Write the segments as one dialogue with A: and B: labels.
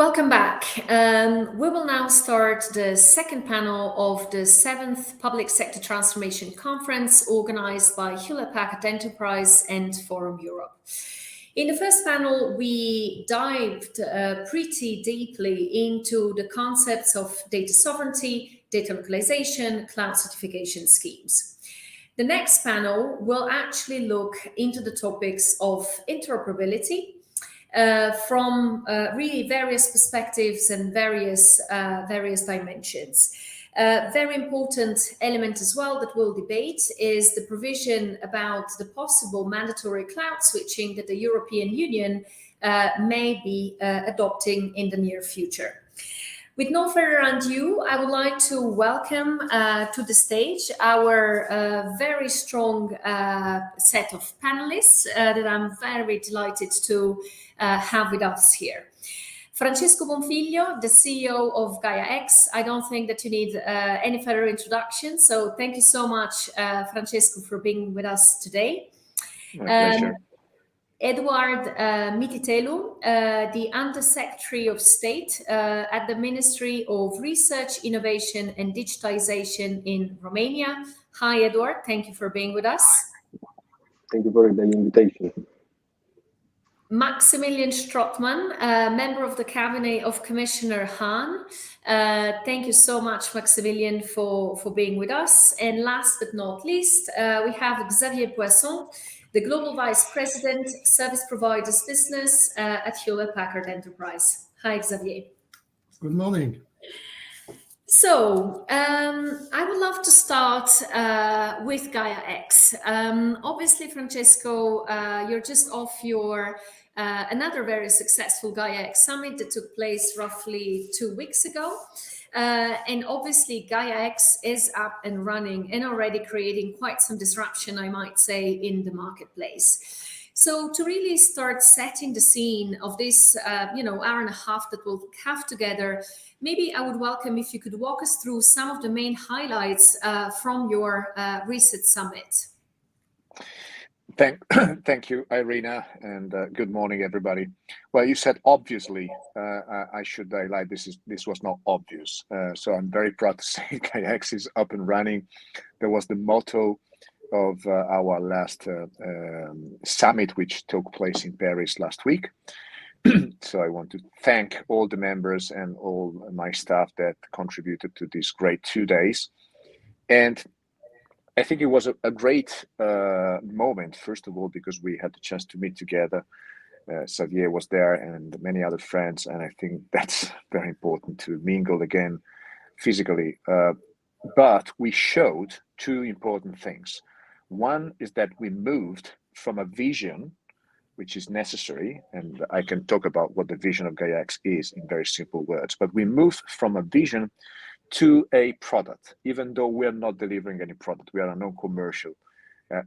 A: Welcome back. We will now start the second panel of the 7th Public Sector Transformation Conference organized by Hewlett Packard Enterprise and Forum Europe. In the first panel, we dived pretty deeply into the concepts of data sovereignty, data localization, cloud certification schemes. The next panel will actually look into the topics of interoperability, from really various perspectives and various dimensions. Very important element as well that we'll debate is the provision about the possible mandatory cloud switching that the European Union may be adopting in the near future. With no further ado, I would like to welcome to the stage our very strong set of panelists that I'm very delighted to have with us here. Francesco Bonfiglio, the CEO of GaiaX. I don't think that you need any further introduction, so thank you so much, Francesco, for being with us today.
B: My pleasure.
A: Eduard Mititelu, the Under-Secretary of State at the Ministry of Research, Innovation and Digitization in Romania. Hi, Eduard. Thank you for being with us.
C: Thank you for the invitation.
A: Maximilian Strootman, member of the Cabinet of Commissioner Hahn. Thank you so much, Maximilian, for being with us. And last but not least, we have Xavier Poisson, the Global Vice President, Service Providers Business at Hewlett Packard Enterprise. Hi, Xavier.
D: Good morning.
A: So, I would love to start with GaiaX. Obviously, Francesco, you're just off your another very successful GaiaX summit that took place roughly 2 weeks ago. And obviously, GaiaX is up and running and already creating quite some disruption, I might say, in the marketplace. So to really start setting the scene of this, hour and a half that we'll have together, maybe I would welcome if you could walk us through some of the main highlights from your recent summit.
B: Thank you, Irina, and good morning, everybody. Well, you said obviously. I should highlight this was not obvious. So I'm very proud to say GaiaX is up and running. That was the motto of our last summit, which took place in Paris last week. So I want to thank all the members and all my staff that contributed to these great 2 days. And I think it was a great moment, first of all, because we had the chance to meet together. Xavier was there and many other friends, and I think that's very important to mingle again physically. But we showed 2 important things. One is that we moved from a vision, which is necessary, and I can talk about what the vision of GaiaX is in very simple words, but we moved from a vision to a product, even though we are not delivering any product. We are a non-commercial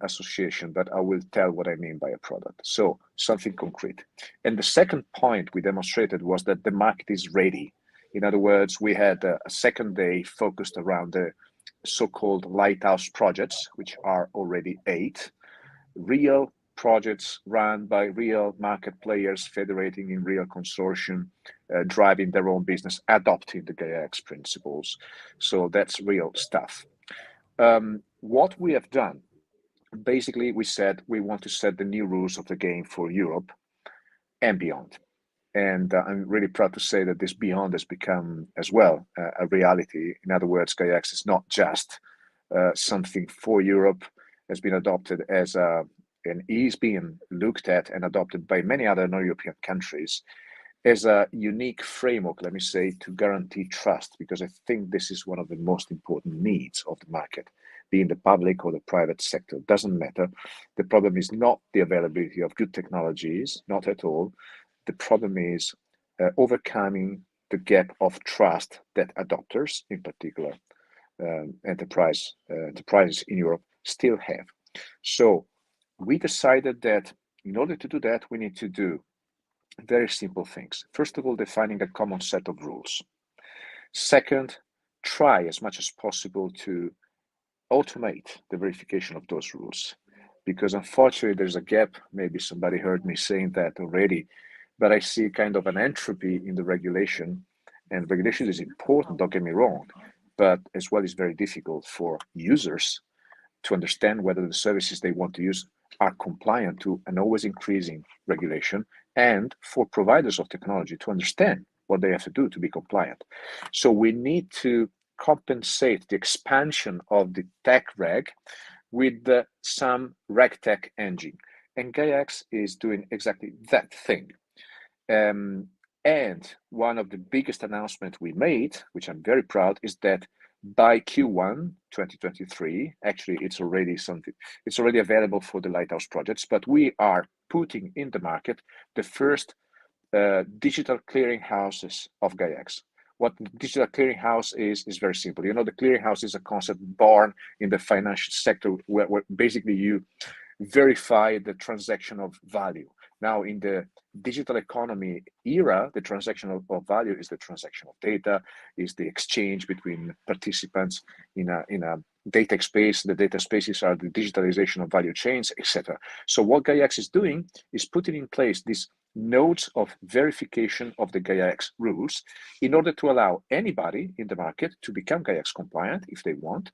B: association, but I will tell what I mean by a product. So something concrete. And the second point we demonstrated was that the market is ready. In other words, we had a second day focused around the so-called lighthouse projects, which are already 8 real projects run by real market players, federating in real consortium, driving their own business, adopting the GaiaX principles. So that's real stuff. What we have done, basically, we said we want to set the new rules of the game for Europe and beyond. And I'm really proud to say that this beyond has become as well a reality. In other words, GaiaX is not just something for Europe, has been adopted as and is being looked at and adopted by many other non-European countries as a unique framework, let me say, to guarantee trust, because I think this is one of the most important needs of the market, be in the public or the private sector, doesn't matter. The problem is not the availability of good technologies, not at all. The problem is overcoming the gap of trust that adopters, in particular enterprises in Europe, still have. So we decided that in order to do that, we need to do very simple things. First of all, defining a common set of rules. Second, try as much as possible to automate the verification of those rules, because unfortunately there's a gap. Maybe somebody heard me saying that already. but I see kind of an entropy in the regulation. And regulation is important, don't get me wrong, but as well is very difficult for users to understand whether the services they want to use are compliant to an always increasing regulation, and for providers of technology to understand what they have to do to be compliant. So we need to compensate the expansion of the tech reg with some RegTech engine. And GaiaX is doing exactly that thing. And one of the biggest announcements we made, which I'm very proud, is that by Q1 2023, actually it's already available for the Lighthouse projects, but we are putting in the market the first digital clearinghouses of GaiaX. What the digital clearinghouse is very simple. You know, the clearinghouse is a concept born in the financial sector where basically you verify the transaction of value. Now, in the digital economy era, the transaction of value is the transaction of data, is the exchange between participants in a data space. The data spaces are the digitalization of value chains, etc. So what GaiaX is doing is putting in place these nodes of verification of the GaiaX rules in order to allow anybody in the market to become GaiaX compliant if they want,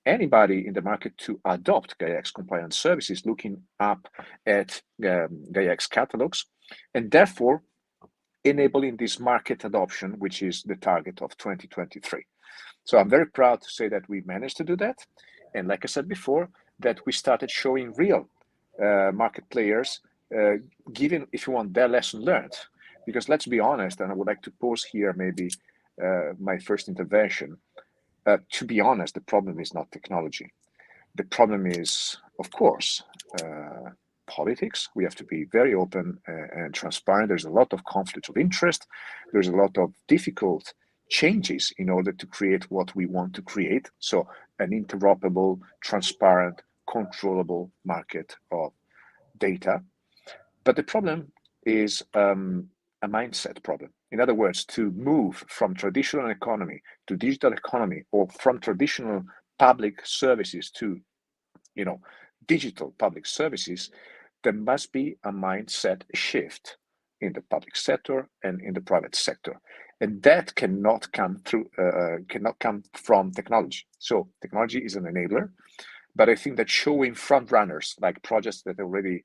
B: anybody in the market to adopt GaiaX compliant services looking up at GaiaX catalogs, and therefore enabling this market adoption, which is the target of 2023. So I'm very proud to say that we managed to do that. And like I said before, that we started showing real market players giving, if you want, their lesson learned. Because let's be honest, and I would like to pause here maybe my first intervention. To be honest, the problem is not technology. The problem is, of course, politics. We have to be very open and transparent. There's a lot of conflict of interest. There's a lot of difficult changes in order to create what we want to create. So an interoperable, transparent, controllable market of data. But the problem is a mindset problem. In other words, to move from traditional economy to digital economy, or from traditional public services to, digital public services, there must be a mindset shift in the public sector and in the private sector, and that cannot come from technology. So technology is an enabler, but I think that showing front runners like projects that already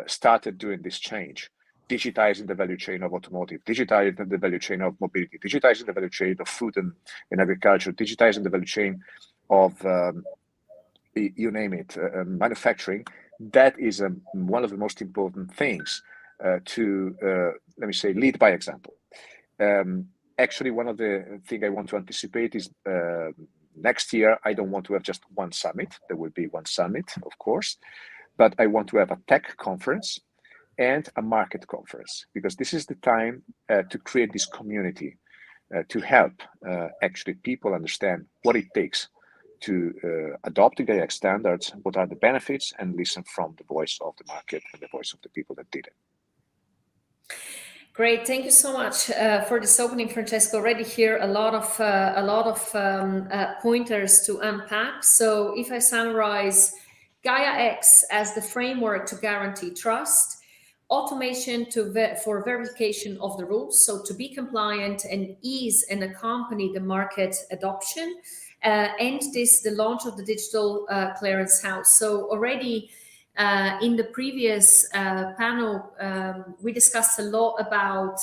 B: started doing this change, digitizing the value chain of automotive, digitizing the value chain of mobility, digitizing the value chain of food and agriculture, digitizing the value chain of, you name it, manufacturing. That is one of the most important things to, let me say, lead by example. Actually, one of the things I want to anticipate is next year, I don't want to have just one summit. There will be one summit, of course, but I want to have a tech conference and a market conference, because this is the time to create this community, to help actually people understand what it takes to adopt the GaiaX standards, what are the benefits, and listen from the voice of the market and the voice of the people that did it.
A: Great, thank you so much for this opening, Francesco. Already here a lot of pointers to unpack. So if I summarize, GaiaX as the framework to guarantee trust, automation for verification of the rules, so to be compliant and ease and accompany the market adoption, and the launch of the digital clearance house. So already in the previous panel, we discussed a lot about,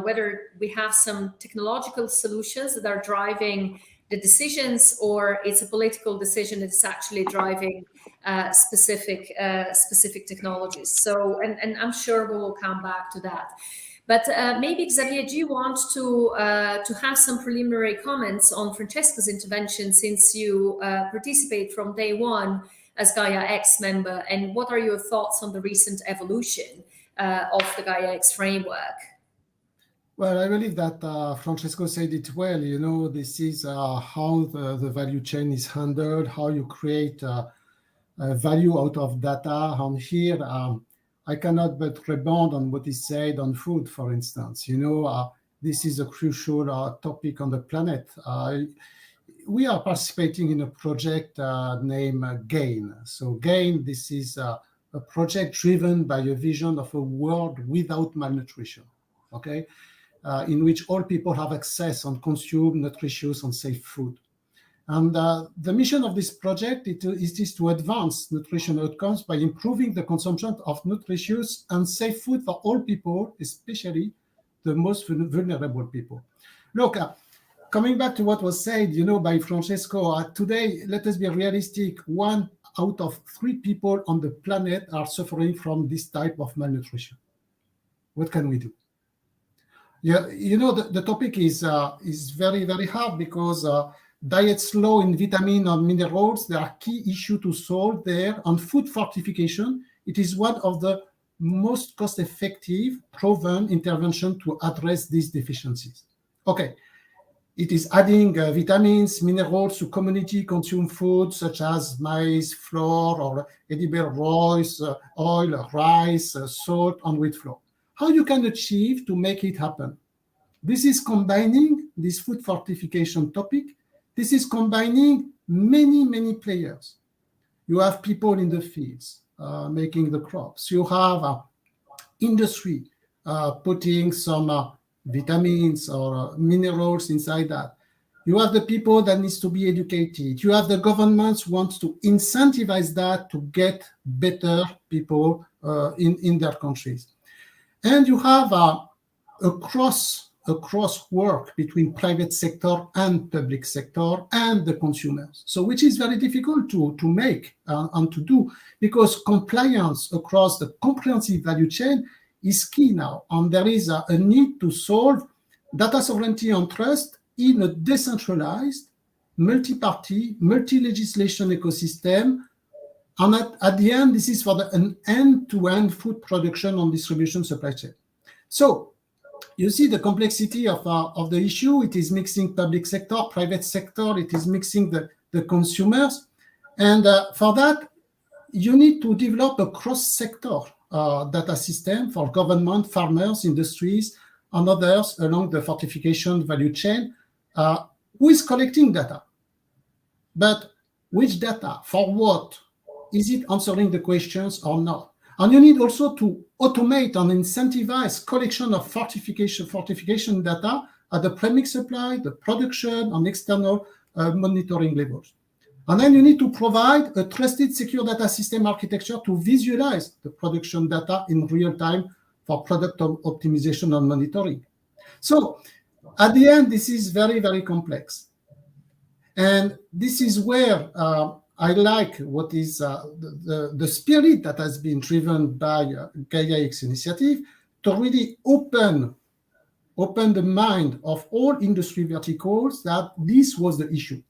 A: whether we have some technological solutions that are driving the decisions, or it's a political decision that's actually driving specific technologies. So, and I'm sure we will come back to that. But maybe, Xavier, do you want to have some preliminary comments on Francesco's intervention, since you participate from day one as GaiaX member, and what are your thoughts on the recent evolution of the GaiaX framework?
D: Well, I believe that Francesco said it well. This is how the value chain is handled, how you create value out of data. And here, I cannot but rebound on what is said on food, for instance. This is a crucial topic on the planet. We are participating in a project named GAIN. So GAIN, this is a project driven by a vision of a world without malnutrition. okay, in which all people have access and consume nutritious and safe food. And the mission of this project is to advance nutrition outcomes by improving the consumption of nutritious and safe food for all people, especially the most vulnerable people. Look, coming back to what was said, by Francesco, today, let us be realistic. 1 out of 3 people on the planet are suffering from this type of malnutrition. What can we do? Yeah, the topic is very, very hard because diets low in vitamin and minerals, there are key issue to solve there. On food fortification, it is one of the most cost-effective, proven intervention to address these deficiencies. Okay, it is adding vitamins, minerals to community consumed foods such as maize, flour, or edible oil, rice, salt, and wheat flour. How you can achieve to make it happen? This is combining this food fortification topic. This is combining many players. You have people in the fields making the crops. You have industry putting some vitamins or minerals inside that. You have the people that needs to be educated. You have the governments wants to incentivize that to get better people in their countries. And you have a cross work between private sector and public sector and the consumers. So which is very difficult to make and to do, because compliance across the comprehensive value chain is key now. And there is a need to solve data sovereignty and trust in a decentralized, multi-party, multi-legislation ecosystem. And at the end, this is for an end-to-end food production and distribution supply chain. So you see the complexity of the issue. It is mixing public sector, private sector. It is mixing the consumers. And for that, you need to develop a cross-sector data system for government, farmers, industries, and others along the fortification value chain who is collecting data. But which data? For what? Is it answering the questions or not? And you need also to automate and incentivize collection of fortification data at the premix supply, the production, and external monitoring levels. And then you need to provide a trusted, secure data system architecture to visualize the production data in real time for product optimization and monitoring. So at the end, this is very, very complex. And this is where I like what is the spirit that has been driven by Gaia-X initiative to really open the mind of all industry verticals that this was the issue.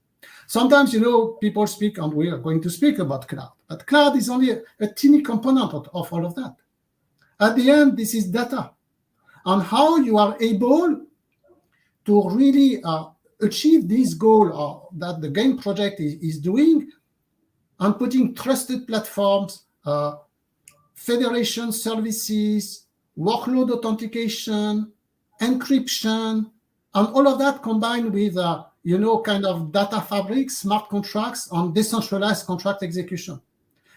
D: Sometimes, people speak, and we are going to speak about cloud, but cloud is only a teeny component of all of that. At the end, this is data and how you are able to really achieve this goal that the GAIN project is doing, and putting trusted platforms, federation services, workload authentication, encryption, and all of that combined with, kind of data fabric, smart contracts, and decentralized contract execution.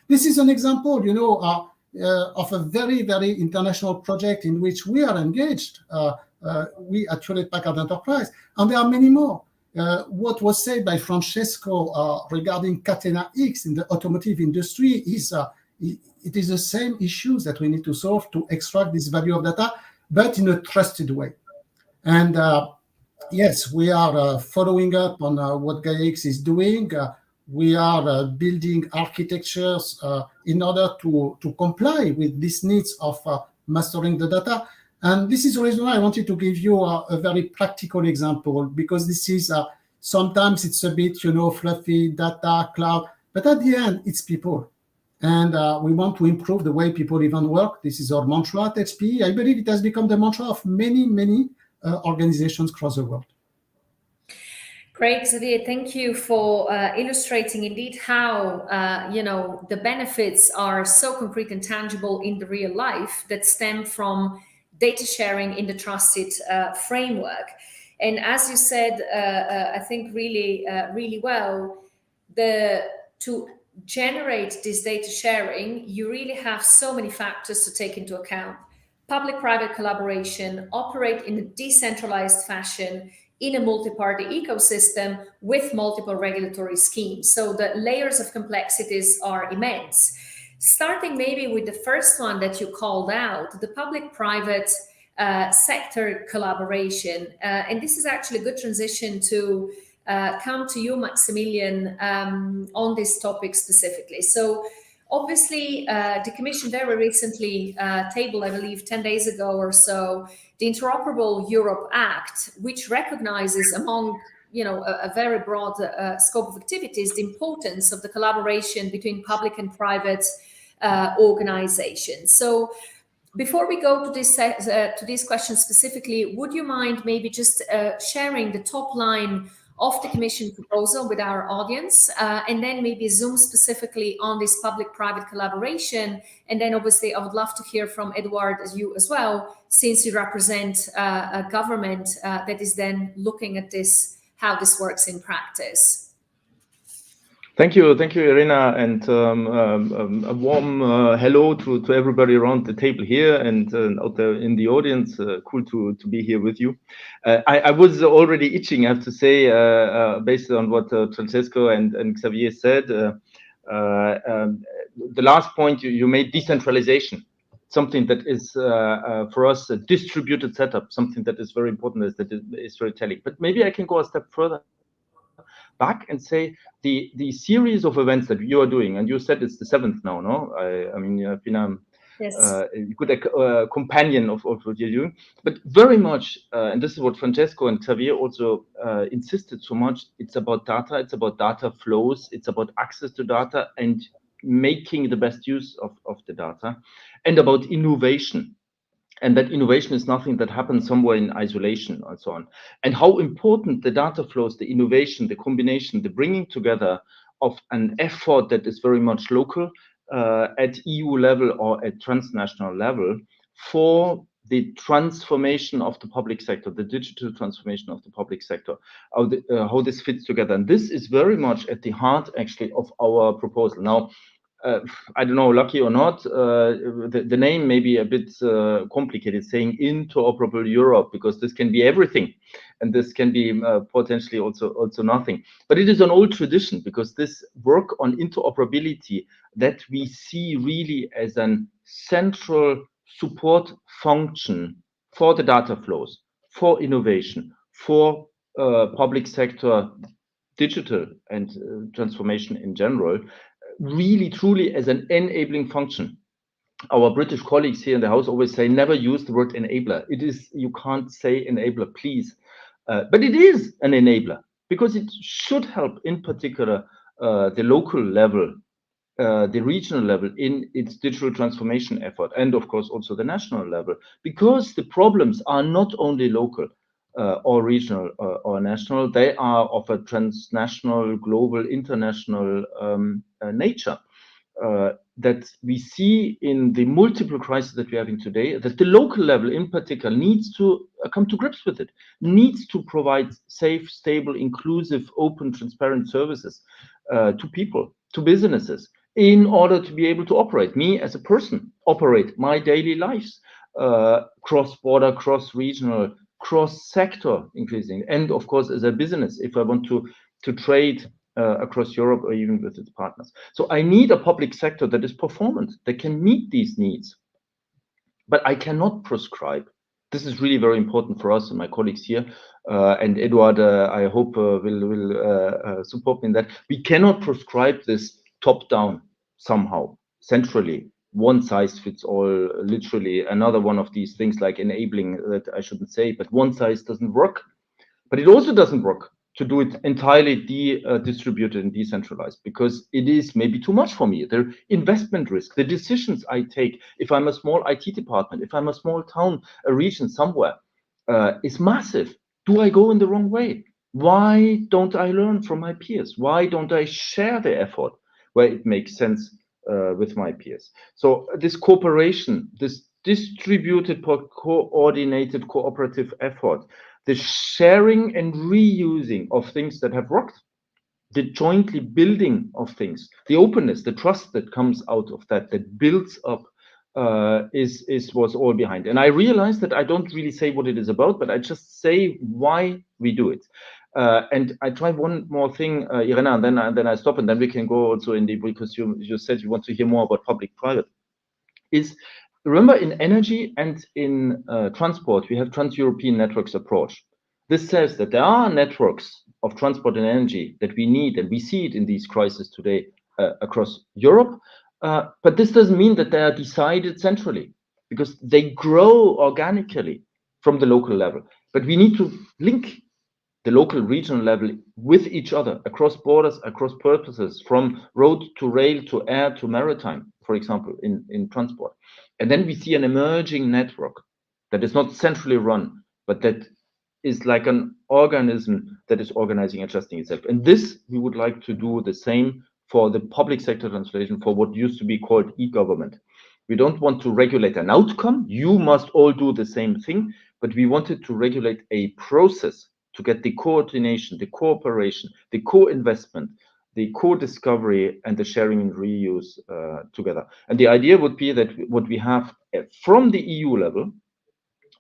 D: This is an example, of a very, very international project in which we are engaged, we at Hewlett-Packard Enterprise, and there are many more. What was said by Francesco regarding Catena X in the automotive industry is it is the same issues that we need to solve to extract this value of data, but in a trusted way. And yes, we are following up on what Gaia-X is doing. We are building architectures in order to comply with these needs of mastering the data. And this is the reason why I wanted to give you a very practical example, because this is sometimes it's a bit, fluffy data, cloud, but at the end, it's people. And we want to improve the way people live and work. This is our mantra at HPE. I believe it has become the mantra of many organizations across the world.
A: Great, Xavier. Thank you for illustrating indeed how, the benefits are so concrete and tangible in the real life that stem from data sharing in the trusted framework. And as you said, I think really well, to generate this data sharing, you really have so many factors to take into account. public-private collaboration operate in a decentralized fashion in a multi-party ecosystem with multiple regulatory schemes. So the layers of complexities are immense. Starting maybe with the first one that you called out, the public-private sector collaboration. And this is actually a good transition to come to you, Maximilian, on this topic specifically. So obviously, the Commission very recently tabled, I believe 10 days ago or so, the Interoperable Europe Act, which recognizes among a very broad scope of activities, the importance of the collaboration between public and private organizations. So before we go to these questions specifically, would you mind maybe just sharing the top line of the Commission proposal with our audience, and then maybe zoom specifically on this public-private collaboration. And then obviously I would love to hear from Eduard, as you as well, since you represent a government that is then looking at this, how this works in practice.
E: Thank you, Irina, and a warm hello to everybody around the table here and out there in the audience. Cool to be here with you. I was already itching, I have to say, based on what Francesco and Xavier said. The last point you made, decentralization, something that is for us a distributed setup, something that is very important, is very telling. But maybe I can go a step further back and say the series of events that you are doing, and you said it's the 7th now, no? I mean, you have been a good companion of what you're doing, but very much, and this is what Francesco and Xavier also insisted so much, it's about data, it's about data flows, it's about access to data and making the best use of the data, and about innovation. And that innovation is nothing that happens somewhere in isolation and so on. And how important the data flows, the innovation, the combination, the bringing together of an effort that is very much local at EU level or at transnational level for the transformation of the public sector, the digital transformation of the public sector, how this fits together. And this is very much at the heart, actually, of our proposal. Now, I don't know, lucky or not, the name may be a bit complicated, saying Interoperable Europe, because this can be everything, and this can be potentially also nothing. But it is an old tradition, because this work on interoperability that we see really as an central support function for the data flows, for innovation, for public sector digital and transformation in general, really truly as an enabling function. Our British colleagues here in the House always say, never use the word enabler. It is, you can't say enabler, please. But it is an enabler, because it should help, in particular, the local level, the regional level in its digital transformation effort, and of course also the national level, because the problems are not only local or regional or national, they are of a transnational, global, international nature that we see in the multiple crises that we're having today, that the local level in particular needs to come to grips with it, needs to provide safe, stable, inclusive, open, transparent services to people, to businesses, in order to be able to operate. Me as a person, operate my daily lives, cross-border, cross-regional, cross-sector increasing, and of course as a business, if I want to trade across Europe or even with its partners. So I need a public sector that is performant, that can meet these needs. But I cannot prescribe. This is really very important for us and my colleagues here, and Eduard, I hope will support me in that. We cannot prescribe this top-down somehow, centrally. One size fits all, literally. Another one of these things like enabling, that I shouldn't say, but one size doesn't work. But it also doesn't work to do it entirely distributed and decentralized, because it is maybe too much for me. The investment risk, the decisions I take, if I'm a small IT department, if I'm a small town, a region somewhere, is massive. Do I go in the wrong way? Why don't I learn from my peers? Why don't I share the effort where it makes sense with my peers? So this cooperation, this distributed, coordinated, cooperative effort, the sharing and reusing of things that have worked, the jointly building of things, the openness, the trust that comes out of that, that builds up was all behind. And I realized that I don't really say what it is about, but I just say why we do it. And I try one more thing, Irena, and then I stop, and then we can go also in the, because you said you want to hear more about public-private. Is remember, in energy and in transport, we have trans-European networks approach. This says that there are networks of transport and energy that we need, and we see it in these crises today across Europe. But this doesn't mean that they are decided centrally, because they grow organically from the local level. But we need to link the local regional level with each other across borders, across purposes, from road to rail to air to maritime, for example, in transport. And then we see an emerging network that is not centrally run, but that is like an organism that is organizing, adjusting itself. And this, we would like to do the same for the public sector translation, for what used to be called e-government. We don't want to regulate an outcome. You must all do the same thing, but we wanted to regulate a process to get the coordination, the cooperation, the co-investment, the co-discovery, and the sharing and reuse together. And the idea would be that what we have from the EU level,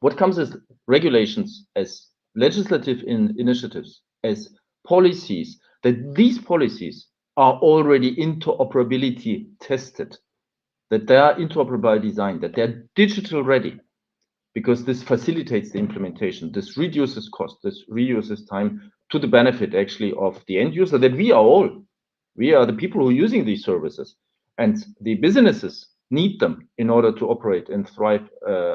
E: what comes as regulations, as legislative initiatives, as policies, that these policies are already interoperability tested, that they are interoperable by design, that they're digital ready, because this facilitates the implementation. This reduces cost, this reduces time to the benefit actually of the end user, that we are the people who are using these services, and the businesses need them in order to operate and thrive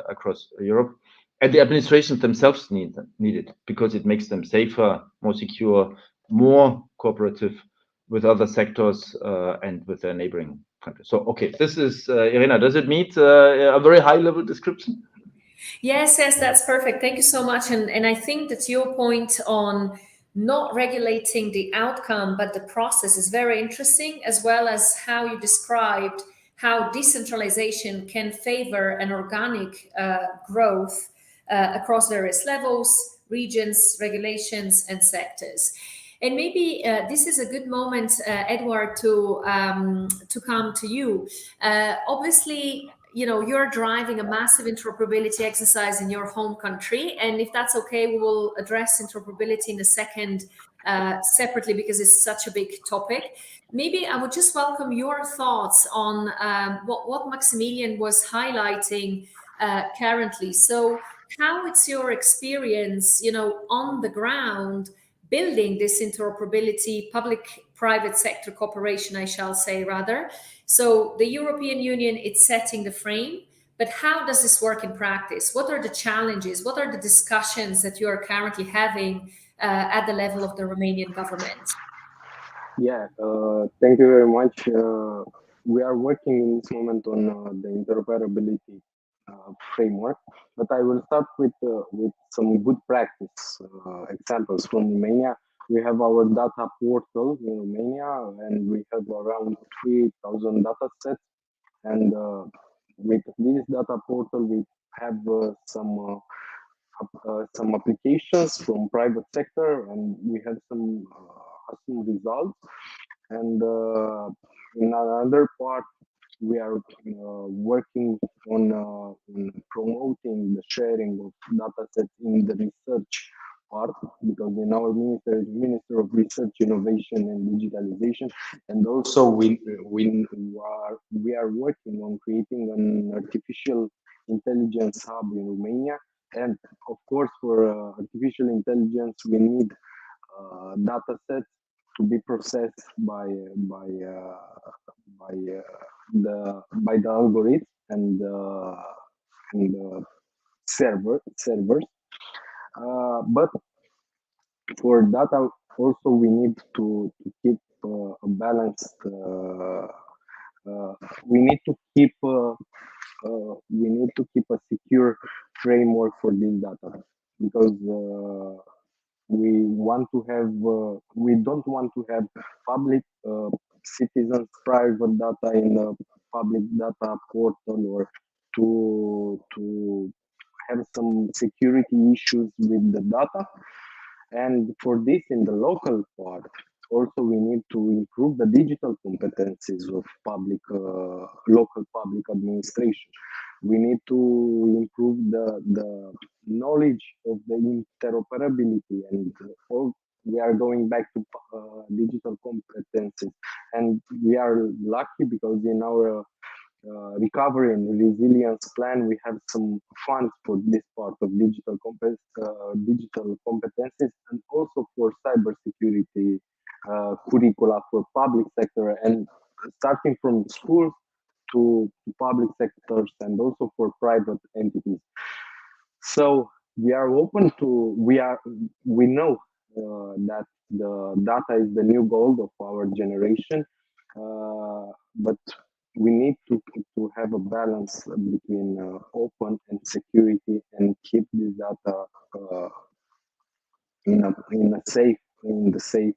E: across Europe. And the administrations themselves need it, because it makes them safer, more secure, more cooperative with other sectors and with their neighboring countries. So, okay, this is, Irena, does it meet a very high-level description?
A: Yes, that's perfect. Thank you so much. And I think that your point on not regulating the outcome, but the process is very interesting, as well as how you described how decentralization can favor an organic growth across various levels, regions, regulations, and sectors. And maybe this is a good moment, Edward, to come to you. Obviously, you're driving a massive interoperability exercise in your home country, and if that's okay, we will address interoperability in a second separately, because it's such a big topic. Maybe I would just welcome your thoughts on what Maximilian was highlighting currently. So how it's your experience, on the ground, building this interoperability, public-private sector cooperation, I shall say rather. So the European Union, it's setting the frame, but how does this work in practice? What are the challenges? What are the discussions that you are currently having at the level of the Romanian government?
C: Yeah, thank you very much. We are working in this moment on the interoperability framework, but I will start with some good practice examples from Romania. We have our data portal in Romania, and we have around 3,000 data sets. And with this data portal, we have some applications from private sector, and we have some results. And in another part, we are working on promoting the sharing of data sets in the research part, because in our Minister of Research, Innovation and Digitalization, and also we are working on creating an artificial intelligence hub in Romania. And of course, for artificial intelligence, we need data sets to be processed by the algorithm and the servers. But for data, also we need to keep a balanced. We need to keep a secure framework for this data, because we don't want to have public citizens private data in a public data portal, or to have some security issues with the data. And for this, in the local part, also we need to improve the digital competencies of local public administration. We need to improve the knowledge of the interoperability, and all we are going back to digital competencies. And we are lucky because in our recovery and resilience plan, we have some funds for this part of digital competencies, and also for cybersecurity curricula for public sector, and starting from schools to public sectors, and also for private entities. So we are open to, we know that the data is the new gold of our generation, but we need to have a balance between open and security, and keep this data in the safe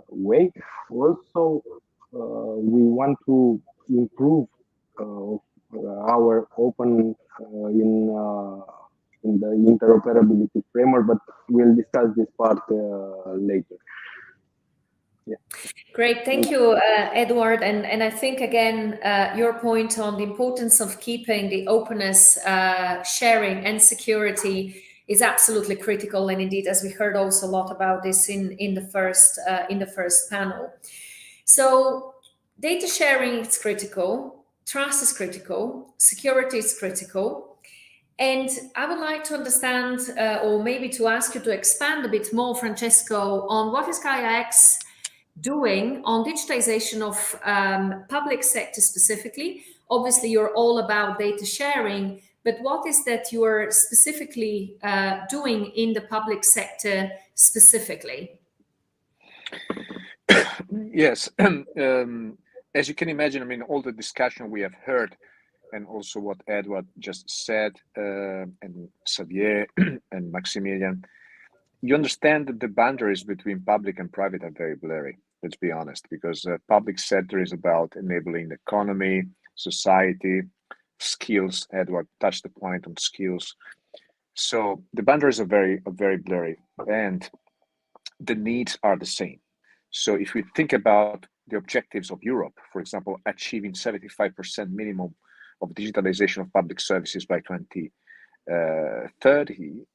C: way. Also, we want to improve our open in the interoperability framework, but we'll discuss this part later. Yeah.
A: Great, thank you, Edward. And I think again, your point on the importance of keeping the openness, sharing, and security is absolutely critical. And indeed, as we heard also a lot about this in the first panel. So data sharing is critical, trust is critical, security is critical. And I would like to understand, or maybe to ask you to expand a bit more, Francesco, on what is Gaia-X doing on digitization of public sector specifically. Obviously, you're all about data sharing, but what is that you are specifically doing in the public sector specifically?
B: Yes, as you can imagine, I mean, all the discussion we have heard, and also what Edward just said, and Xavier and Maximilian, you understand that the boundaries between public and private are very blurry, let's be honest, because public sector is about enabling the economy, society, skills. Edward touched the point on skills. So the boundaries are very blurry, and the needs are the same. So if we think about the objectives of Europe, for example, achieving 75% minimum of digitalization of public services by 2030,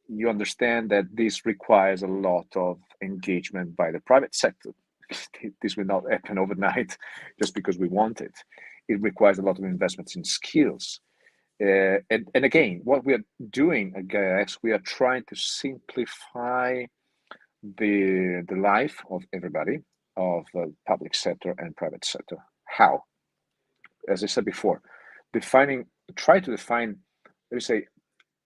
B: you understand that this requires a lot of engagement by the private sector. This will not happen overnight just because we want it. It requires a lot of investments in skills. And again, what we are doing at Gaia-X, we are trying to simplify the life of everybody, of public sector and private sector. How? As I said before, try to define, let me say,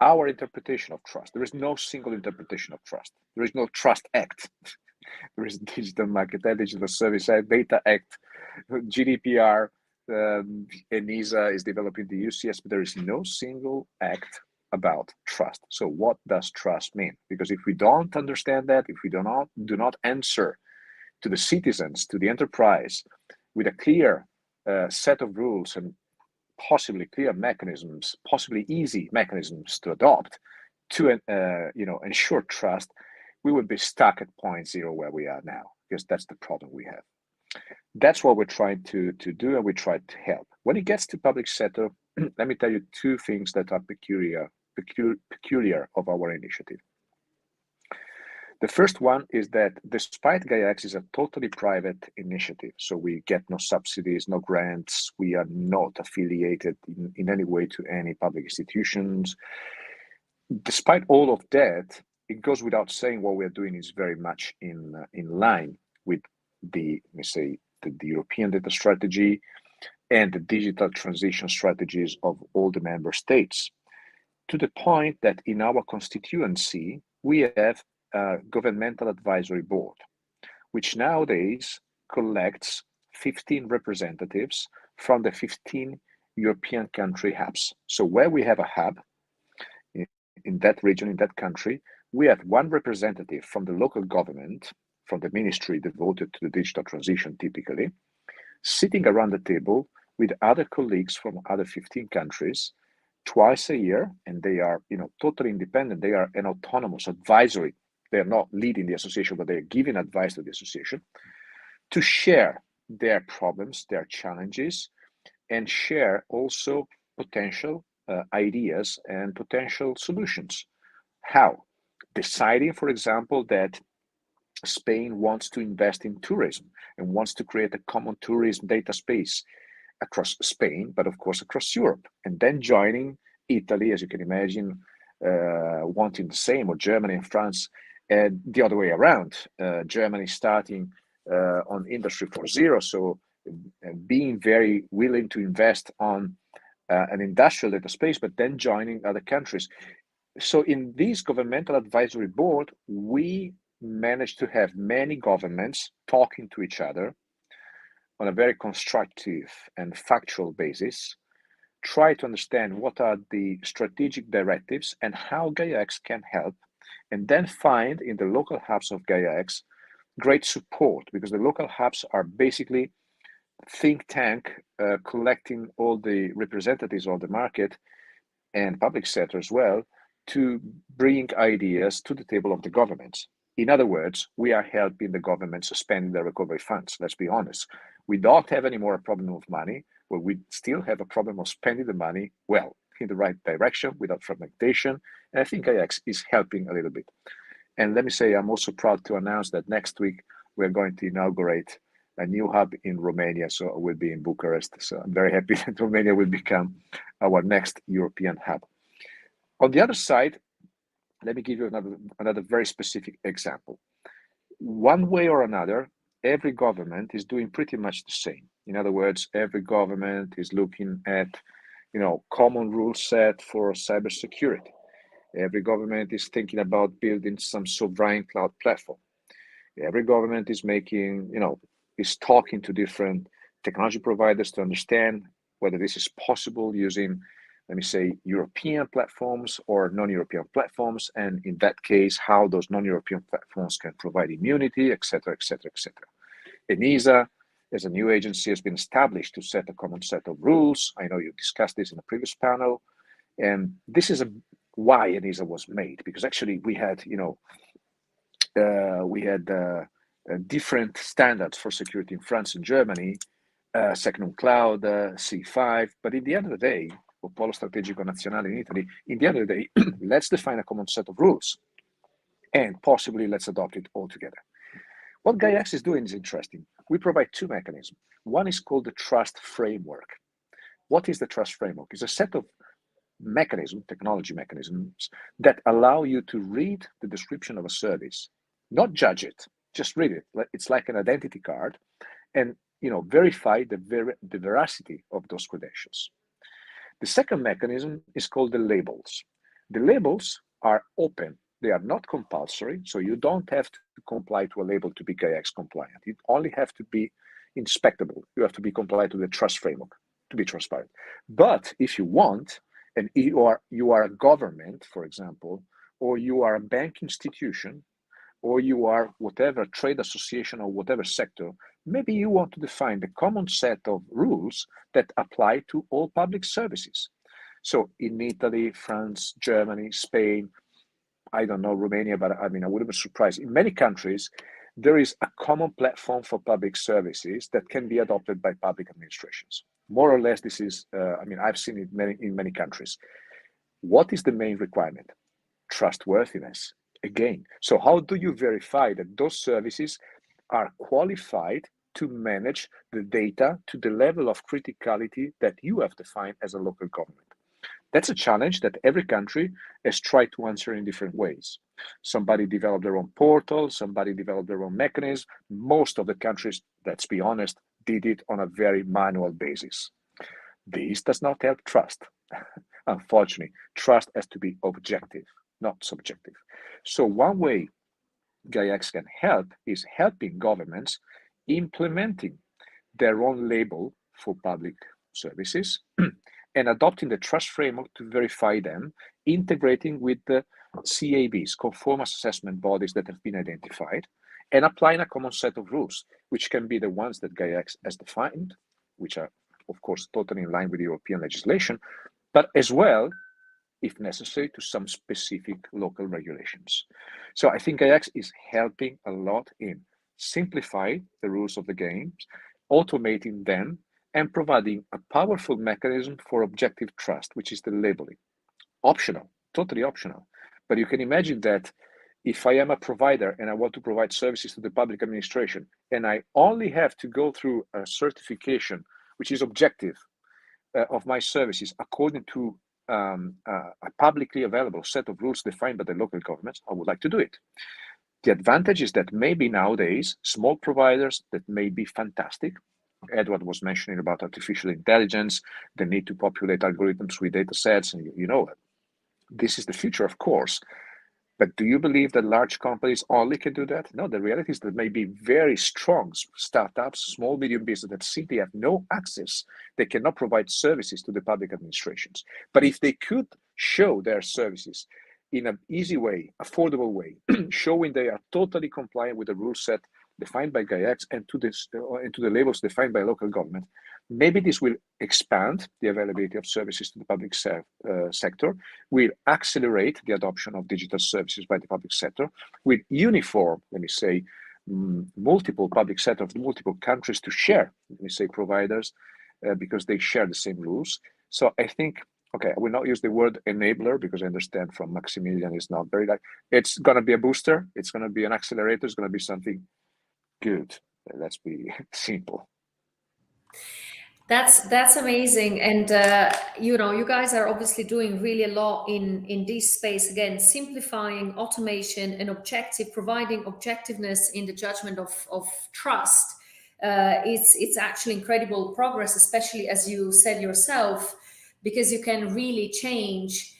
B: our interpretation of trust. There is no single interpretation of trust. There is no Trust Act. There is Digital Market Act, Digital Service Act, Data Act, GDPR, ENISA is developing the UCS, but there is no single act about trust. So what does trust mean? Because if we don't understand that, if we do not answer to the citizens, to the enterprise, with a clear set of rules and possibly clear mechanisms, possibly easy mechanisms to adopt to ensure trust, we would be stuck at point zero where we are now, because that's the problem we have. That's what we're trying to do, and we try to help. When it gets to public sector, let me tell you two things that are peculiar of our initiative. The first one is that despite Gaia-X is a totally private initiative, so we get no subsidies, no grants, we are not affiliated in any way to any public institutions. Despite all of that, it goes without saying what we're doing is very much in line with the European data strategy and the digital transition strategies of all the member states, to the point that in our constituency, we have a governmental advisory board, which nowadays collects 15 representatives from the 15 European country hubs. So where we have a hub in that region, in that country, we have one representative from the local government, from the ministry devoted to the digital transition typically, sitting around the table with other colleagues from other 15 countries twice a year, and they are totally independent. They are an autonomous advisory they're not leading the association, but they're giving advice to the association, to share their problems, their challenges, and share also potential ideas and potential solutions. How? Deciding, for example, that Spain wants to invest in tourism and wants to create a common tourism data space across Spain, but of course across Europe, and then joining Italy, as you can imagine, wanting the same, or Germany and France, and the other way around. Germany starting on Industry 4.0, so being very willing to invest on an industrial data space, but then joining other countries. So in this governmental advisory board, we managed to have many governments talking to each other on a very constructive and factual basis, try to understand what are the strategic directives and how GaiaX can help, and then find in the local hubs of GaiaX great support, because the local hubs are basically think tank collecting all the representatives of the market and public sector as well to bring ideas to the table of the governments. In other words, we are helping the government suspend their recovery funds. Let's be honest. We don't have any more a problem of money, but we still have a problem of spending the money well, in the right direction, without fragmentation. And I think GaiaX is helping a little bit. And let me say, I'm also proud to announce that next week we're going to inaugurate a new hub in Romania. So we'll be in Bucharest. So I'm very happy that Romania will become our next European hub. On the other side, let me give you another very specific example. One way or another, every government is doing pretty much the same. In other words, every government is looking at, common rule set for cybersecurity. Every government is thinking about building some sovereign cloud platform. Every government is making, is talking to different technology providers to understand whether this is possible using, let me say, European platforms or non-European platforms, and in that case, how those non-European platforms can provide immunity, et cetera, et cetera, et cetera. ENISA, as a new agency, has been established to set a common set of rules. I know you discussed this in a previous panel, and this is why ENISA was made, because actually we had, different standards for security in France and Germany, Secnum Cloud, C5, but in the end of the day, or Polo Strategico Nazionale in Italy, in the end of the day, let's define a common set of rules, and possibly let's adopt it all together. What GaiaX is doing is interesting. We provide two mechanisms. One is called the trust framework. What is the trust framework? It's a set of mechanisms, technology mechanisms, that allow you to read the description of a service, not judge it, just read it. It's like an identity card, and verify the veracity of those credentials. The second mechanism is called the labels. The labels are open. They are not compulsory, so you don't have to comply to a label to be GaiaX compliant. You only have to be inspectable. You have to be compliant to the trust framework to be transparent. But if you want, and you are a government, for example, or you are a bank institution, or you are whatever trade association or whatever sector, maybe you want to define the common set of rules that apply to all public services. So in Italy, France, Germany, Spain, I don't know, Romania, but I wouldn't be surprised. In many countries, there is a common platform for public services that can be adopted by public administrations. More or less, this is, I've seen it in many countries. What is the main requirement? Trustworthiness. Again, so how do you verify that those services are qualified to manage the data to the level of criticality that you have defined as a local government? That's a challenge that every country has tried to answer in different ways. Somebody developed their own portal, somebody developed their own mechanism. Most of the countries, let's be honest, did it on a very manual basis. This does not help trust. Unfortunately, trust has to be objective, not subjective. So one way GaiaX can help is helping governments implementing their own label for public services and adopting the trust framework to verify them, integrating with the CABs, conformance assessment bodies that have been identified, and applying a common set of rules, which can be the ones that GaiaX has defined, which are, of course, totally in line with European legislation, but as well if necessary, to some specific local regulations. So I think GAIA-X is helping a lot in simplifying the rules of the games, automating them, and providing a powerful mechanism for objective trust, which is the labeling. Optional, totally optional. But you can imagine that if I am a provider and I want to provide services to the public administration, and I only have to go through a certification, which is objective, of my services according to a publicly available set of rules defined by the local governments, I would like to do it. The advantage is that maybe nowadays, small providers that may be fantastic, Edward was mentioning about artificial intelligence, the need to populate algorithms with data sets, and you know it. This is the future, of course. But do you believe that large companies only can do that? No, the reality is that maybe very strong startups, small, medium business that simply have no access. They cannot provide services to the public administrations. But if they could show their services in an easy way, affordable way, showing they are totally compliant with the rule set defined by GAIA-X and to the labels defined by local government, maybe this will expand the availability of services to the public sector, will accelerate the adoption of digital services by the public sector, will uniform, let me say, multiple public sector of multiple countries to share, let me say, providers, because they share the same rules. So I think, okay, I will not use the word enabler because I understand from Maximilian it's not very like, it's going to be a booster, it's going to be an accelerator, it's going to be something good. Let's be simple.
A: That's amazing, and you know, you guys are obviously doing really a lot in this space. Again, simplifying, automation, and providing objectiveness in the judgment of trust. It's actually incredible progress, especially as you said yourself, because you can really change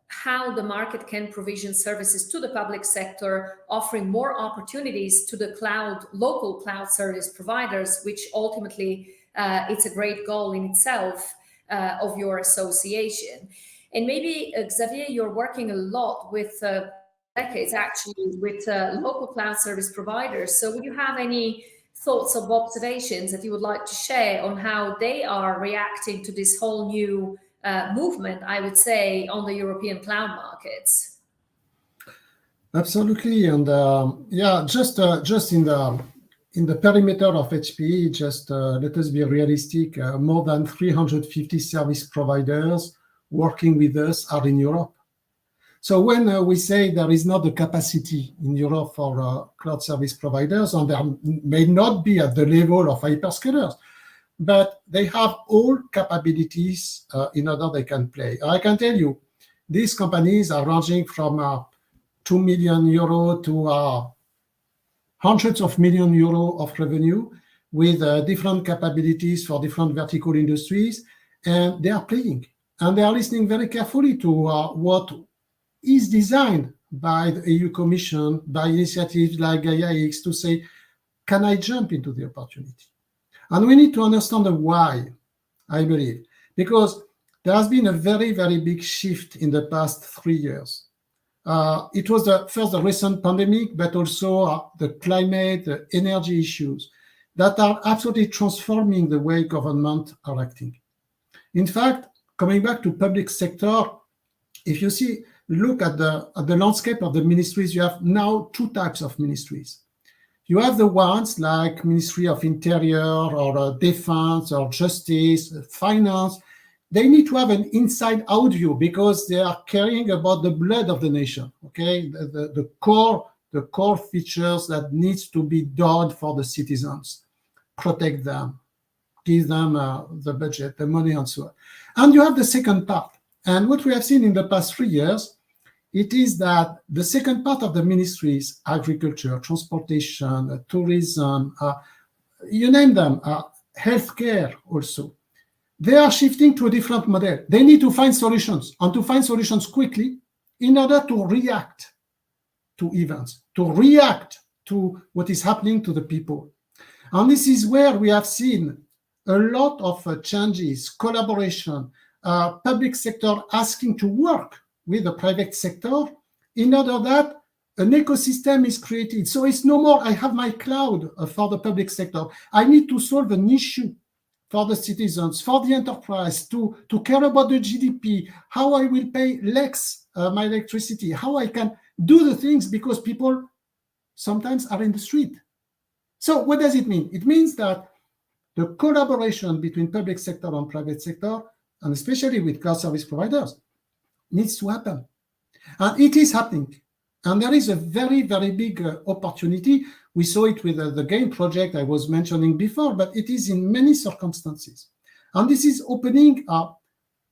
A: how the market can provision services to the public sector, offering more opportunities to the local cloud service providers, which ultimately it's a great goal in itself of your association. And maybe, Xavier, you're working a lot with decades actually with local cloud service providers. So would you have any thoughts or observations that you would like to share on how they are reacting to this whole new movement, I would say, on the European cloud markets?
D: Absolutely, and yeah, just in the perimeter of HPE, just let us be realistic. More than 350 service providers working with us are in Europe. So when we say there is not the capacity in Europe for cloud service providers, and there may not be at the level of hyperscalers, but they have all capabilities in order they can play. I can tell you, these companies are ranging from 2 million euro to hundreds of million euro of revenue with different capabilities for different vertical industries, and they are playing. And they are listening very carefully to what is designed by the EU Commission, by initiatives like GAIA-X to say, can I jump into the opportunity? And we need to understand the why, I believe, because there has been a very, very big shift in the past 3 years. It was first the recent pandemic, but also the climate, the energy issues that are absolutely transforming the way governments are acting. In fact, coming back to public sector, if you look at the landscape of the ministries, you have now two types of ministries. You have the ones like Ministry of Interior or Defense or Justice, Finance. They need to have an inside-out view because they are caring about the blood of the nation. Okay, the core features that needs to be done for the citizens, protect them, give them the budget, the money, and so on. And you have the second part. And what we have seen in the past 3 years, it is that the second part of the ministries, agriculture, transportation, tourism, you name them, healthcare also, they are shifting to a different model. They need to find solutions, and to find solutions quickly in order to react to events, to react to what is happening to the people. And this is where we have seen a lot of changes, collaboration, public sector asking to work with the private sector in order that an ecosystem is created. So it's no more, I have my cloud for the public sector. I need to solve an issue for the citizens, for the enterprise, to care about the GDP, how I will pay less my electricity, how I can do the things, because people sometimes are in the street. So what does it mean? It means that the collaboration between public sector and private sector, and especially with cloud service providers, needs to happen. And it is happening. And there is a very, very big opportunity. We saw it with the GAIN project I was mentioning before, but it is in many circumstances. And this is opening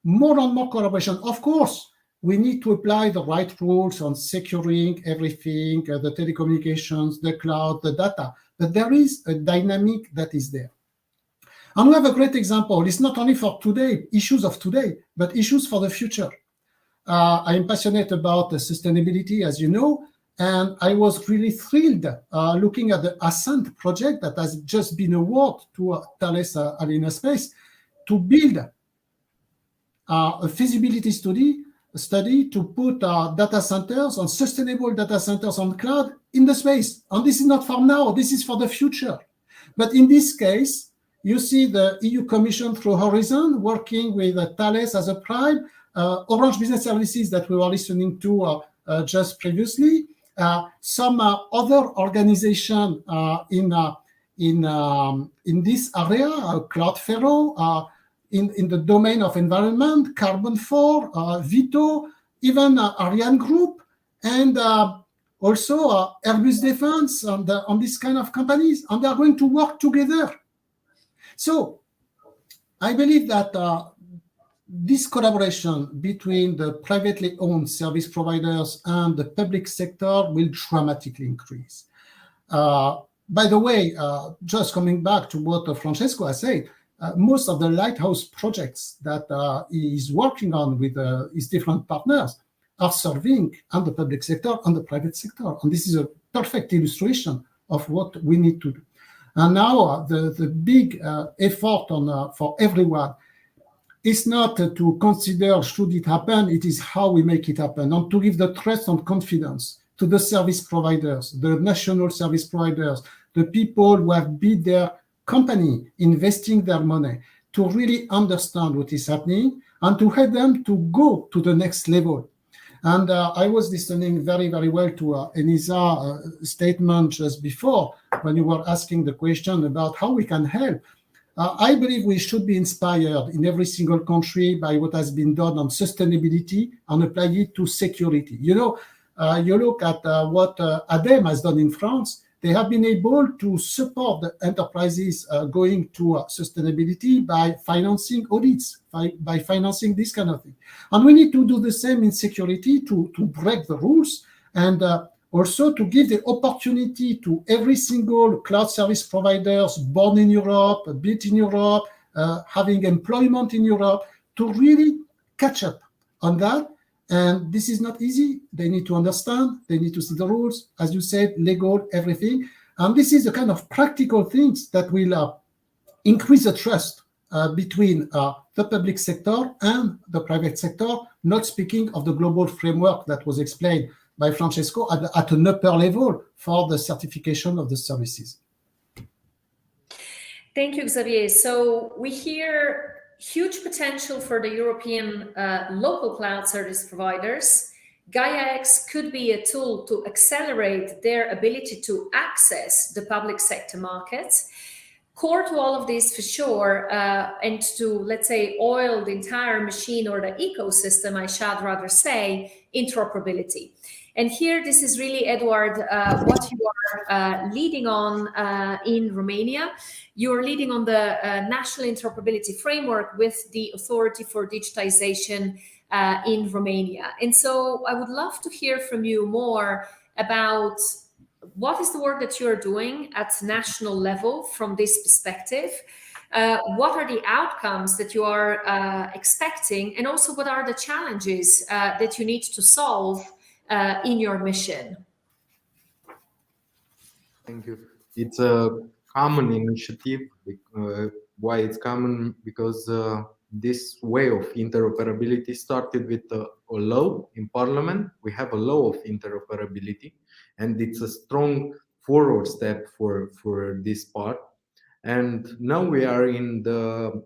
D: more and more collaboration. Of course, we need to apply the right rules on securing everything, the telecommunications, the cloud, the data. But there is a dynamic that is there. And we have a great example. It's not only for today, issues of today, but issues for the future. I am passionate about sustainability, as you know, and I was really thrilled looking at the Ascent project that has just been awarded to Thales Alenia Space to build a feasibility study to put data centers on sustainable data centers on cloud in the space. And this is not for now, this is for the future. But in this case, you see the EU Commission through Horizon working with Thales as a prime, Orange Business Services that we were listening to just previously, some other organization in this area, Cloudfero, in the domain of environment, Carbon4, Vito, even Ariane Group, and also Airbus Defense on this kind of companies, and they are going to work together. So I believe that this collaboration between the privately owned service providers and the public sector will dramatically increase. By the way, just coming back to what Francesco has said, most of the lighthouse projects that he is working on with his different partners are serving on the public sector and the private sector. And this is a perfect illustration of what we need to do. And now the big effort for everyone is not to consider should it happen, it is how we make it happen, and to give the trust and confidence to the service providers, the national service providers, the people who have built their company, investing their money, to really understand what is happening and to help them to go to the next level. And I was listening very, very well to Enisa's statement just before when you were asking the question about how we can help. I believe we should be inspired in every single country by what has been done on sustainability and apply it to security. You know, you look at what ADEME has done in France. They have been able to support the enterprises going to sustainability by financing audits, by financing this kind of thing. And we need to do the same in security to break the rules and also to give the opportunity to every single cloud service providers born in Europe, built in Europe, having employment in Europe, to really catch up on that. And this is not easy. They need to understand. They need to see the rules, as you said, legal, everything. And this is the kind of practical things that will increase the trust between the public sector and the private sector, not speaking of the global framework that was explained by Francesco at an upper level for the certification of the services.
A: Thank you, Xavier. So we hear huge potential for the European local cloud service providers. Gaia-X could be a tool to accelerate their ability to access the public sector markets. Core to all of this, for sure, and to, let's say, oil the entire machine or the ecosystem, I should rather say, interoperability. And here, this is really, Edward, what you are leading on in Romania. You're leading on the National Interoperability Framework with the Authority for Digitization in Romania. And so I would love to hear from you more about what is the work that you're doing at national level from this perspective. What are the outcomes that you are expecting? And also, what are the challenges that you need to solve in your mission?
F: Thank you. It's a common initiative. Why it's common? Because this way of interoperability started with a law in Parliament. We have a law of interoperability, and it's a strong forward step for this part. And now we are in the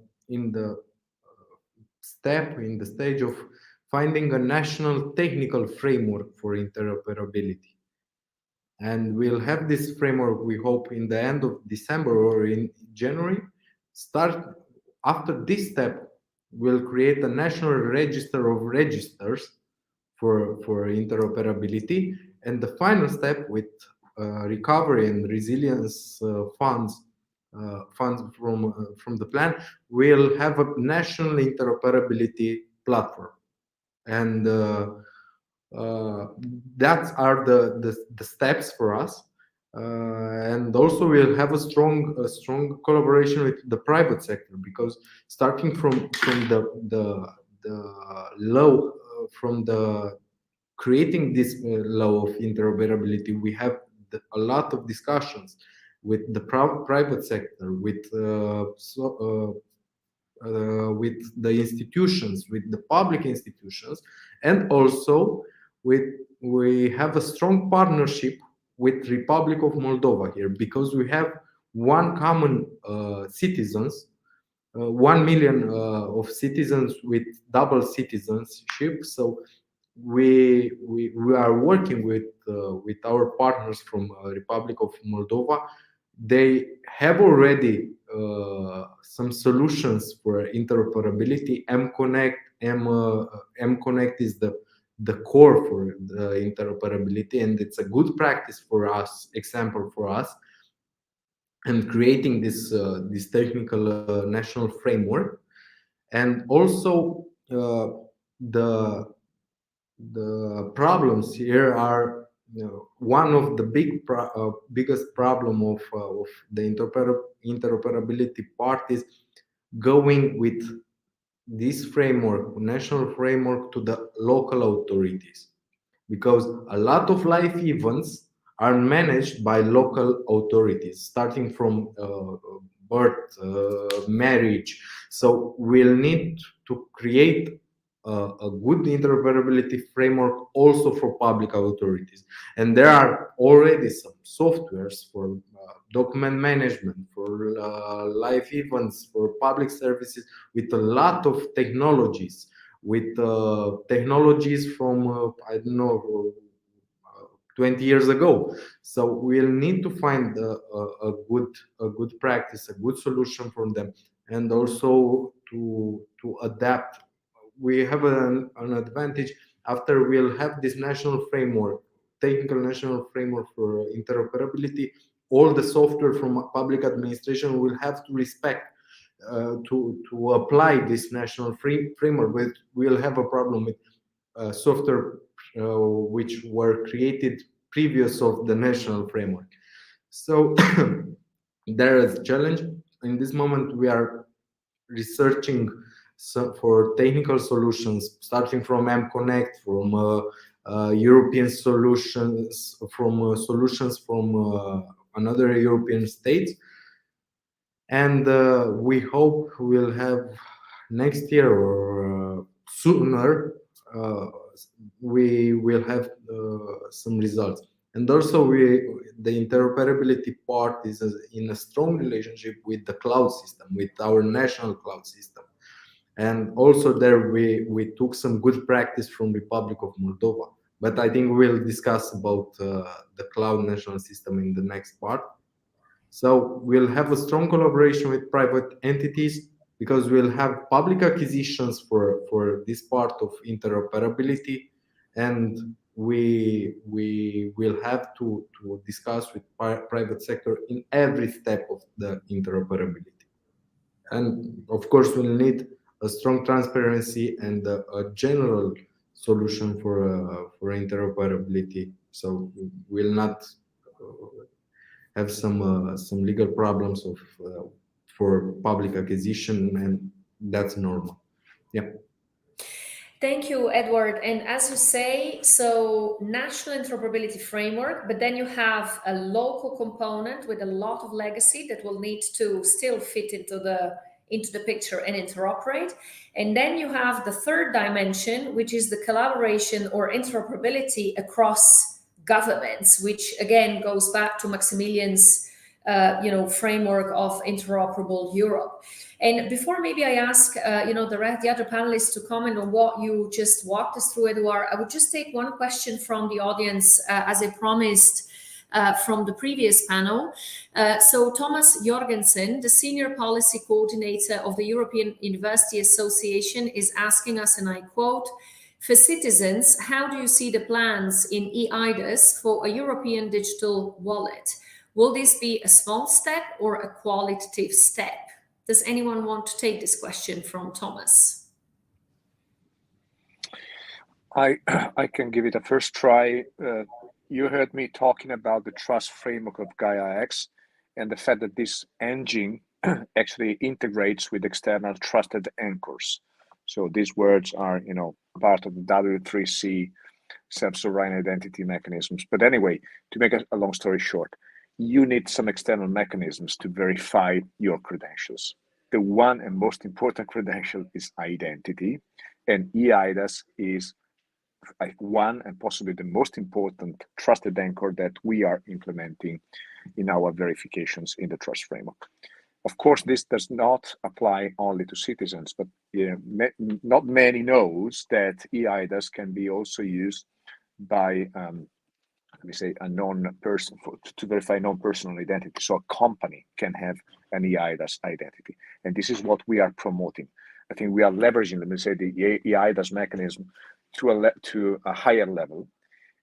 F: stage of finding a national technical framework for interoperability. And we'll have this framework, we hope, in the end of December or in January. After this step, we'll create a national register of registers for interoperability. And the final step, with recovery and resilience funds from the plan, we'll have a national interoperability platform. And that are the steps for us. And also we'll have a strong collaboration with the private sector, because starting from the law, from the creating this law of interoperability, we have a lot of discussions with the private sector, with the institutions, with the public institutions, and also we have a strong partnership with Republic of Moldova here, because we have one common citizens, 1 million of citizens with double citizenship. So we are working with our partners from Republic of Moldova. They have already some solutions for interoperability. mConnect is the core for the interoperability, and it's a good practice for us, example for us, and creating this technical national framework. And also the problems here are, one of the biggest problem of the interoperability part is going with this framework, national framework, to the local authorities, because a lot of life events are managed by local authorities, starting from birth, marriage. So we'll need to create a good interoperability framework also for public authorities. And there are already some softwares for document management, for live events, for public services, with a lot of technologies, with technologies from I don't know, 20 years ago. So we'll need to find a good practice, a good solution for them, and also to adapt. We have an advantage after we'll have this national framework, technical national framework for interoperability. All the software from public administration will have to respect to apply this national framework. But we'll have a problem with software which were created previous of the national framework. So there is a challenge. In this moment, we are researching for technical solutions, starting from mConnect, from European solutions, from solutions from another European states. And we hope we'll have next year or sooner, we will have some results. And also the interoperability part is in a strong relationship with the cloud system, with our national cloud system. And also there we took some good practice from Republic of Moldova. But I think we'll discuss about the cloud national system in the next part. So we'll have a strong collaboration with private entities, because we'll have public acquisitions for this part of interoperability, and we will have to discuss with private sector in every step of the interoperability. And of course, we'll need a strong transparency and a general solution for interoperability. So we'll not have some legal problems for public acquisition, and that's normal. Yeah.
A: Thank you, Edward. And as you say, so national interoperability framework, but then you have a local component with a lot of legacy that will need to still fit into the picture and interoperate. And then you have the third dimension, which is the collaboration or interoperability across governments, which again goes back to Maximilian's framework of interoperable Europe. And before maybe I ask, the other panelists to comment on what you just walked us through, Eduard, I would just take one question from the audience, as I promised, from the previous panel. So Thomas Jorgensen, the Senior Policy Coordinator of the European University Association, is asking us, and I quote, "For citizens, how do you see the plans in eIDAS for a European digital wallet? Will this be a small step or a qualitative step?" Does anyone want to take this question from Thomas?
B: I can give it a first try. You heard me talking about the trust framework of Gaia-X and the fact that this engine actually integrates with external trusted anchors. So these words are, part of the W3C self-sovereign identity mechanisms. But anyway, to make a long story short, you need some external mechanisms to verify your credentials. The one and most important credential is identity, and eIDAS is like one and possibly the most important trusted anchor that we are implementing in our verifications in the trust framework. Of course, this does not apply only to citizens, but not many knows that eIDAS can be also used by let me say a non-person to verify non-personal identity. So a company can have an eIDAS identity, and this is what we are promoting. I think we are leveraging, let me say, the eIDAS mechanism to a higher level,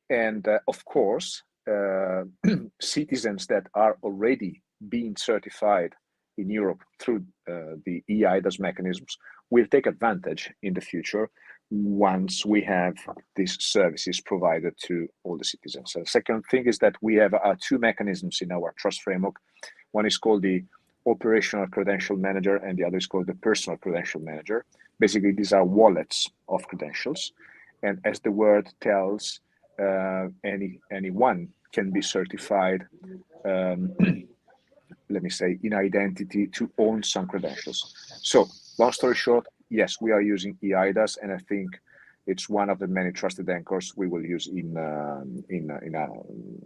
B: and of course, citizens that are already being certified in Europe through the eIDAS mechanisms will take advantage in the future once we have these services provided to all the citizens. The second thing is that we have two mechanisms in our trust framework. One is called the operational credential manager, and the other is called the personal credential manager. Basically, these are wallets of credentials. And as the word tells, anyone can be certified, let me say, in identity to own some credentials. So, long story short, yes, we are using eIDAS, and I think it's one of the many trusted anchors we will use in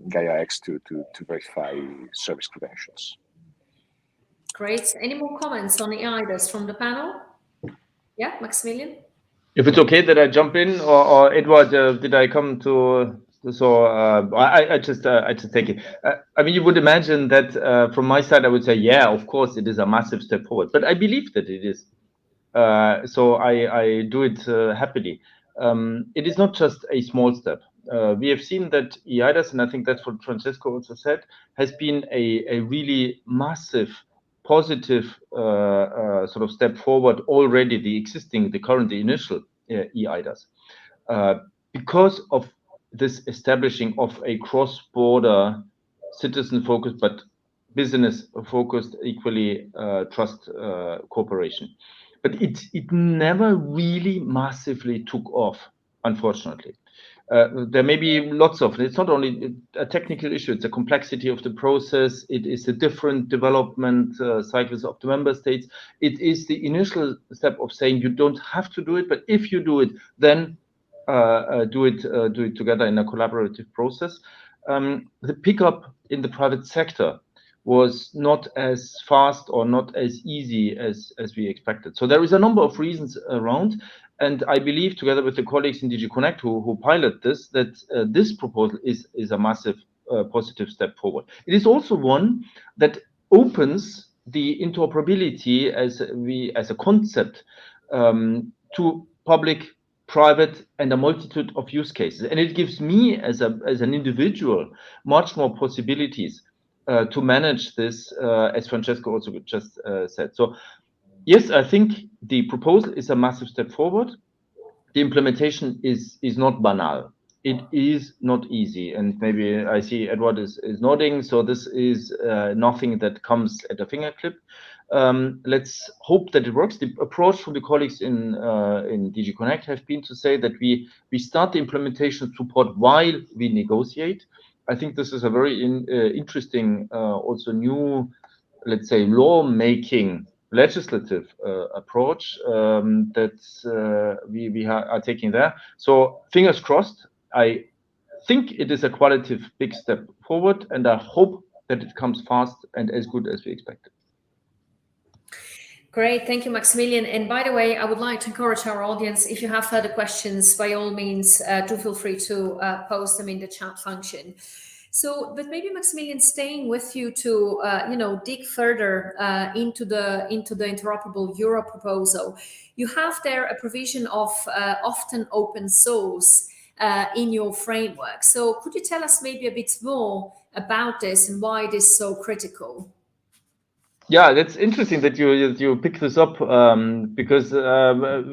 B: Gaia-X to verify service credentials.
A: Great. Any more comments on eIDAS from the panel? Yeah, Maximilian?
E: If it's okay that I jump in, or Eduard, did I come to? So I just take it. I mean, you would imagine that from my side, I would say, yeah, of course, it is a massive step forward. But I believe that it is. So I do it happily. It is not just a small step. We have seen that eIDAS, and I think that's what Francesco also said, has been a really massive positive sort of step forward already, the current initial eIDAS, because of this establishing of a cross-border citizen-focused but business-focused equally trust cooperation. But it never really massively took off, unfortunately. There may be lots of, it's not only a technical issue, it's a complexity of the process, it is the different development cycles of the member states. It is the initial step of saying you don't have to do it, but if you do it, then do it together in a collaborative process. The pickup in the private sector was not as fast or not as easy as we expected. So there is a number of reasons around, and I believe, together with the colleagues in DG Connect who pilot this, that this proposal is a massive positive step forward. It is also one that opens the interoperability as a concept to public, private, and a multitude of use cases, and it gives me as an individual much more possibilities to manage this, as Francesco also just said. So, yes, I think the proposal is a massive step forward. The implementation is not banal. It is not easy, and maybe I see Eduard is nodding. So this is nothing that comes at a fingerclip. Let's hope that it works. The approach from the colleagues in DG Connect has been to say that we start the implementation support while we negotiate. I think this is a very interesting, also new, let's say, lawmaking legislative approach that we are taking there. So fingers crossed. I think it is a qualitative big step forward, and I hope that it comes fast and as good as we expected.
A: Great, thank you, Maximilian. And by the way, I would like to encourage our audience, if you have further questions, by all means, do feel free to post them in the chat function. So, but maybe Maximilian, staying with you to dig further into the Interoperable Europe proposal. You have there a provision of often open source in your framework. So, could you tell us maybe a bit more about this and why it is so critical?
E: Yeah, that's interesting that you pick this up because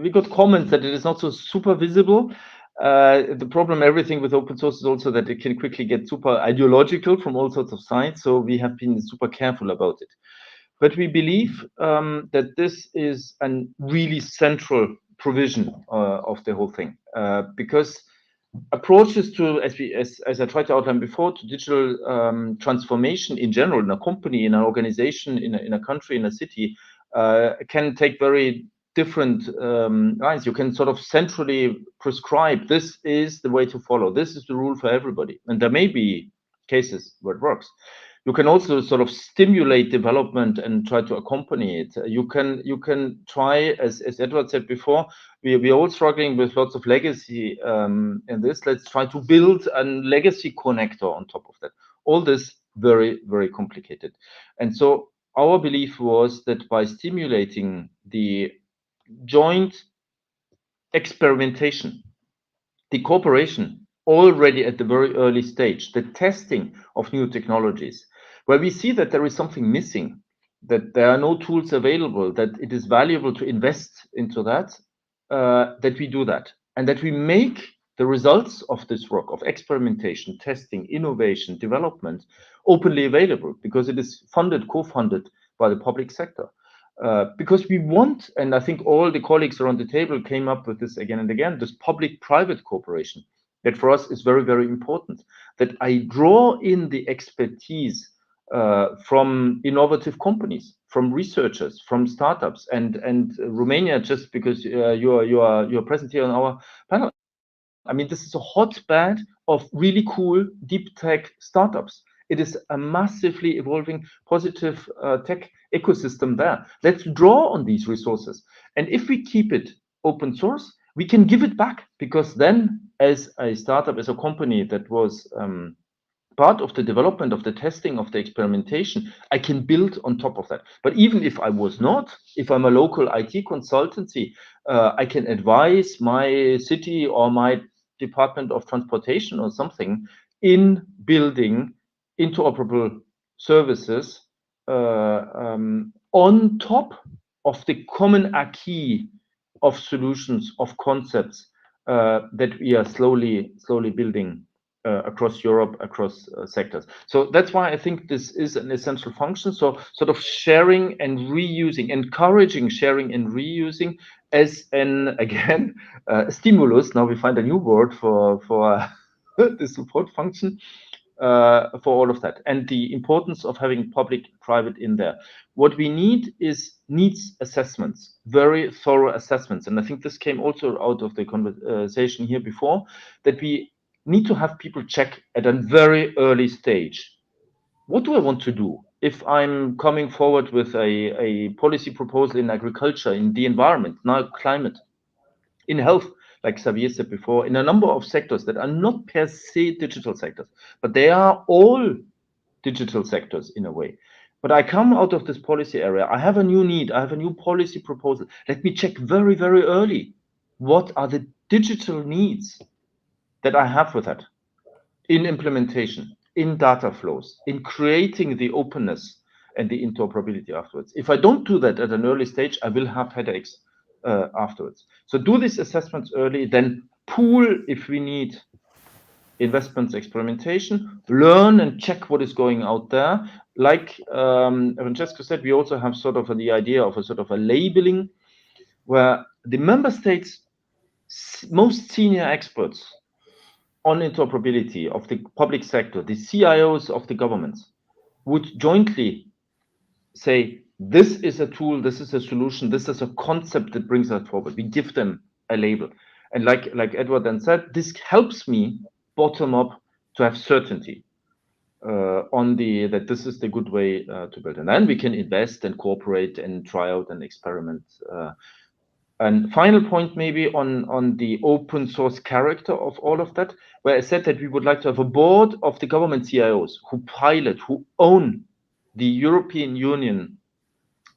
E: we got comments that it is not so super visible. The problem, everything with open source is also that it can quickly get super ideological from all sorts of sides. So we have been super careful about it. But we believe that this is a really central provision of the whole thing because approaches to, as I tried to outline before, to digital transformation in general, in a company, in an organization, in a country, in a city, can take very different lines. You can sort of centrally prescribe, this is the way to follow, this is the rule for everybody. And there may be cases where it works. You can also sort of stimulate development and try to accompany it. You can try, as Edward said before, we're all struggling with lots of legacy in this. Let's try to build a legacy connector on top of that. All this very, very complicated. And so our belief was that by stimulating the joint experimentation, the cooperation already at the very early stage, the testing of new technologies, where we see that there is something missing, that there are no tools available, that it is valuable to invest into that, that we do that. And that we make the results of this work, of experimentation, testing, innovation, development, openly available, because it is funded, co-funded by the public sector. Because we want, and I think all the colleagues around the table came up with this again and again, this public-private cooperation, that for us is very, very important, that I draw in the expertise from innovative companies, from researchers, from startups, and Romania, just because you're present here on our panel. I mean, this is a hotbed of really cool deep tech startups. It is a massively evolving positive tech ecosystem there. Let's draw on these resources. And if we keep it open source, we can give it back, because then as a startup, as a company that was part of the development, of the testing, of the experimentation, I can build on top of that. But even if I was not, if I'm a local IT consultancy, I can advise my city or my department of transportation or something in building interoperable services on top of the common acquis of solutions, of concepts that we are slowly building across Europe, across sectors. So that's why I think this is an essential function. So sort of sharing and reusing, encouraging sharing and reusing as an, again, stimulus. Now we find a new word for the support function for all of that. And the importance of having public-private in there. What we need is needs assessments, very thorough assessments. And I think this came also out of the conversation here before, that we need to have people check at a very early stage. What do I want to do? If I'm coming forward with a policy proposal in agriculture, in the environment, now climate, in health, like Xavier said before, in a number of sectors that are not per se digital sectors, but they are all digital sectors in a way. But I come out of this policy area, I have a new need, I have a new policy proposal. Let me check very, very early. What are the digital needs that I have with that in implementation, in data flows, in creating the openness and the interoperability afterwards? If I don't do that at an early stage, I will have headaches afterwards. So do these assessments early, then pool if we need investments, experimentation, learn and check what is going out there. Like Francesco said, we also have sort of the idea of a sort of a labeling where the member states' most senior experts on interoperability of the public sector, the CIOs of the governments, would jointly say, this is a tool, this is a solution, this is a concept that brings us forward. We give them a label. And like Edward then said, this helps me bottom up to have certainty. that this is the good way to build, and then we can invest and cooperate and try out and experiment. And final point maybe on the open source character of all of that, where I said that we would like to have a board of the government CIOs who pilot, who own the European Union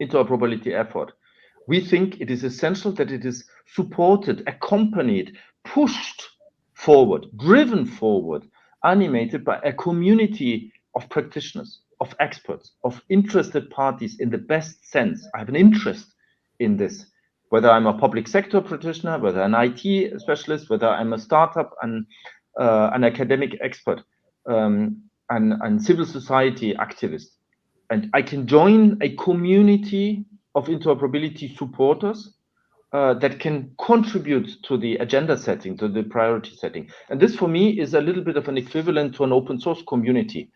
E: interoperability effort. We think it is essential that it is supported, accompanied, pushed forward, driven forward, animated by a community of practitioners, of experts, of interested parties in the best sense. I have an interest in this, whether I'm a public sector practitioner, whether an IT specialist, whether I'm a startup and an academic expert, and civil society activist. And I can join a community of interoperability supporters that can contribute to the agenda setting, to the priority setting. And this for me is a little bit of an equivalent to an open source community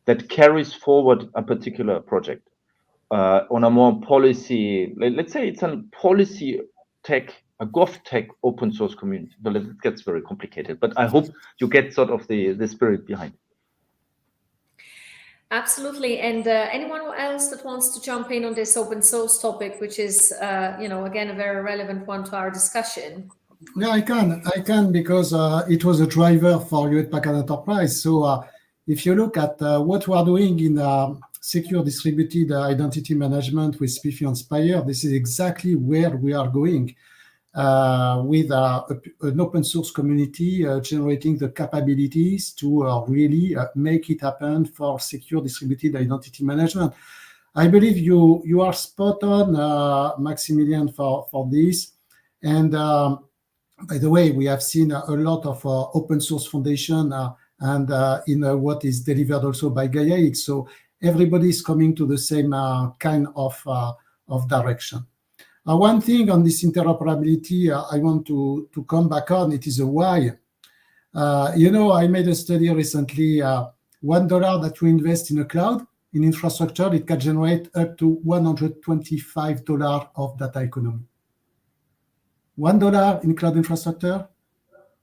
E: that carries forward a particular project on a more policy, let's say it's a policy tech, a GovTech open source community. But it gets very complicated, but I hope you get sort of the spirit behind.
A: Absolutely. And anyone else that wants to jump in on this open source topic, which is, again, a very relevant one to our discussion?
D: Yeah, I can because it was a driver for Hewlett Packard Enterprise. So if you look at what we are doing in secure distributed identity management with SPIFFE and Spire, this is exactly where we are going with an open source community generating the capabilities to really make it happen for secure distributed identity management. I believe you are spot on, Maximilian, for this. And by the way, we have seen a lot of open source foundation and in what is delivered also by Gaia-X. So everybody is coming to the same kind of direction. One thing on this interoperability I want to come back on, it is a why. I made a study recently, $1 that you invest in a cloud, in infrastructure, it can generate up to $125 of data economy. $1 in cloud infrastructure,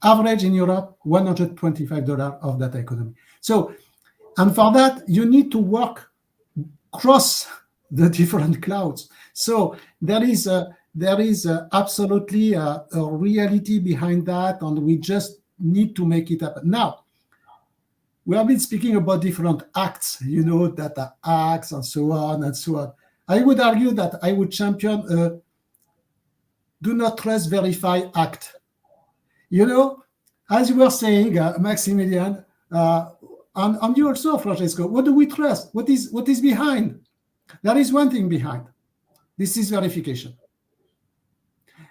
D: average in Europe, $125 of data economy. So, and for that, you need to work across the different clouds. So there is absolutely a reality behind that, and we just need to make it happen. Now, we have been speaking about different acts, data acts and so on and so on. I would argue that I would champion a do not trust, verify act. As you were saying, Maximilian, and you also, Francesco, what do we trust? What is behind? There is one thing behind. This is verification.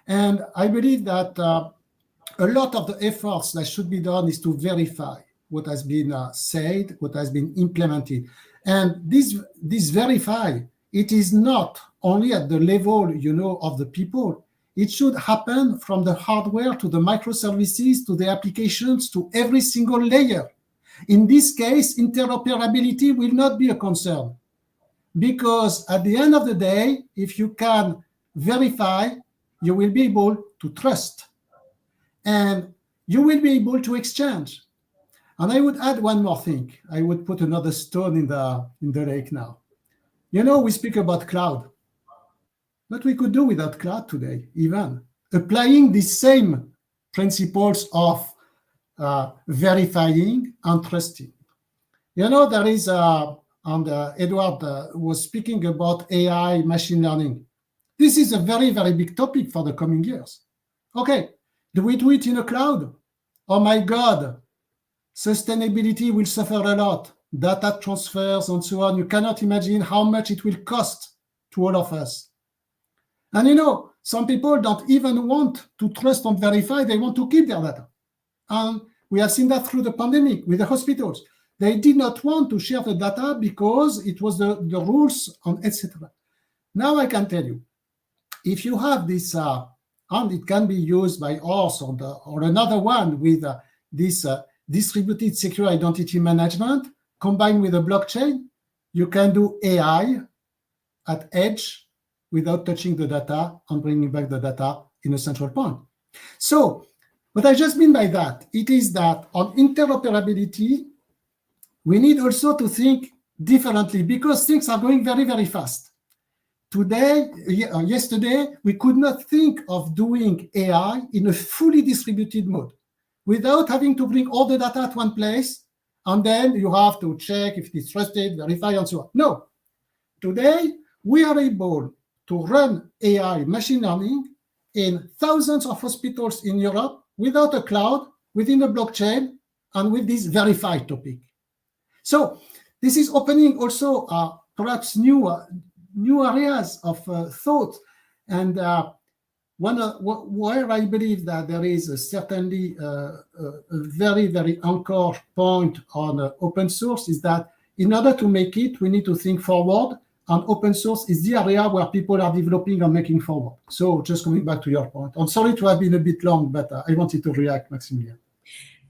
D: And I believe that a lot of the efforts that should be done is to verify what has been said, what has been implemented. And this verify, it is not only at the level, of the people. It should happen from the hardware to the microservices, to the applications, to every single layer. In this case, interoperability will not be a concern. Because at the end of the day, if you can verify, you will be able to trust. And you will be able to exchange. And I would add one more thing. I would put another stone in the lake now. We speak about cloud. But we could do without cloud today, even. Applying the same principles of verifying and trusting. There is and Edward was speaking about AI, machine learning. This is a very, very big topic for the coming years. Okay, do we do it in a cloud? Oh my God, sustainability will suffer a lot. Data transfers and so on. You cannot imagine how much it will cost to all of us. And some people don't even want to trust and verify. They want to keep their data. And we have seen that through the pandemic with the hospitals. They did not want to share the data because it was the rules, and etc. Now I can tell you, if you have this, and it can be used by us or another one with this distributed secure identity management combined with a blockchain, you can do AI at edge without touching the data and bringing back the data in a central point. So what I just mean by that, it is that on interoperability, we need also to think differently because things are going very, very fast. Yesterday, we could not think of doing AI in a fully distributed mode without having to bring all the data at one place, and then you have to check if it's trusted, verify, and so on. No. Today, we are able to run AI machine learning in thousands of hospitals in Europe without a cloud, within a blockchain, and with this verified topic. So this is opening also perhaps new areas of thought, and where I believe that there is certainly a very, very anchor point on open source is that in order to make it, we need to think forward, and open source is the area where people are developing and making forward. So just coming back to your point, I'm sorry to have been a bit long, but I wanted to react, Maximilian.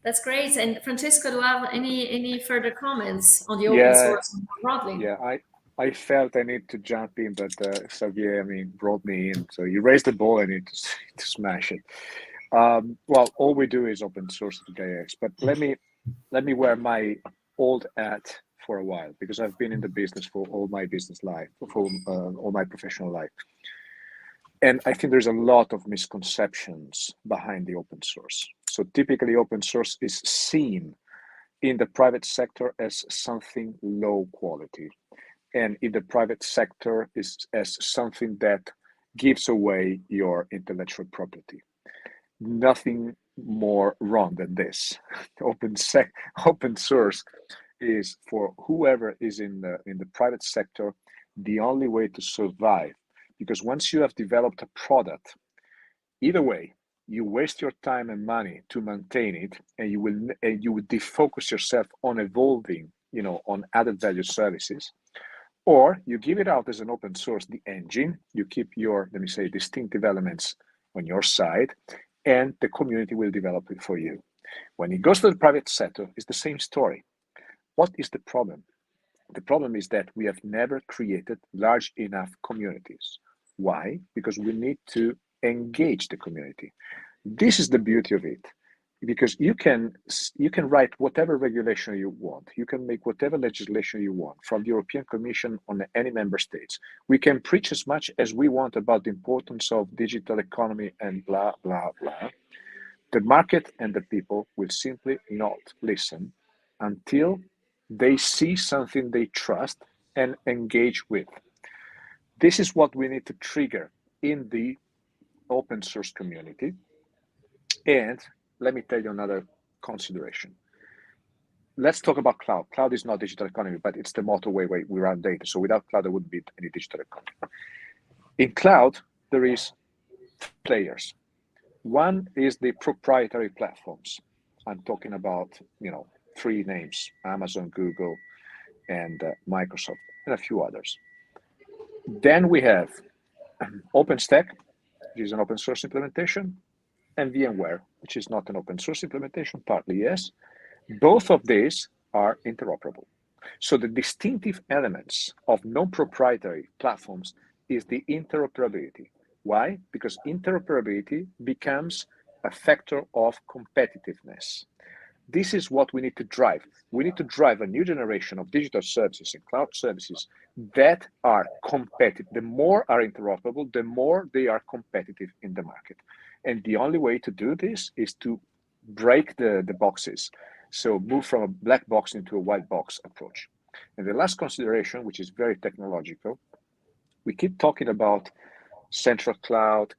A: That's great. And Francesco, do you have any further comments on the open source more broadly?
B: Yeah, I felt I need to jump in, but Xavier, brought me in. So you raised the ball, I need to smash it. Well, all we do is open source at GaiaX, but let me wear my old hat for a while, because I've been in the business for all my business life, for all my professional life. And I think there's a lot of misconceptions behind the open source. So typically open source is seen in the private sector as something low quality, and in the private sector is as something that gives away your intellectual property. Nothing more wrong than this. Open source is for whoever is in the private sector the only way to survive, because once you have developed a product, either way, you waste your time and money to maintain it, and you will defocus yourself on evolving, on added value services, or you give it out as an open source, the engine, you keep your, let me say, distinctive elements on your side, and the community will develop it for you. When it goes to the private sector, it's the same story. What is the problem? The problem is that we have never created large enough communities. Why? Because we need to engage the community. This is the beauty of it, because you can write whatever regulation you want. You can make whatever legislation you want from the European Commission on any member states. We can preach as much as we want about the importance of digital economy and blah, blah, blah. The market and the people will simply not listen until they see something they trust and engage with. This is what we need to trigger in the open source community. And let me tell you another consideration. Let's talk about cloud. Cloud is not digital economy, but it's the motorway where we run data. So without cloud, there wouldn't be any digital economy. In cloud, there is players. One is the proprietary platforms. I'm talking about, three names: Amazon, Google, and Microsoft, and a few others. Then we have OpenStack, which is an open source implementation, and VMware, which is not an open source implementation, partly yes. Both of these are interoperable. So the distinctive elements of non-proprietary platforms is the interoperability. Why? Because interoperability becomes a factor of competitiveness. This is what we need to drive. We need to drive a new generation of digital services and cloud services that are competitive. The more are interoperable, the more they are competitive in the market. And the only way to do this is to break the boxes. So move from a black box into a white box approach. And the last consideration, which is very technological, we keep talking about central cloud,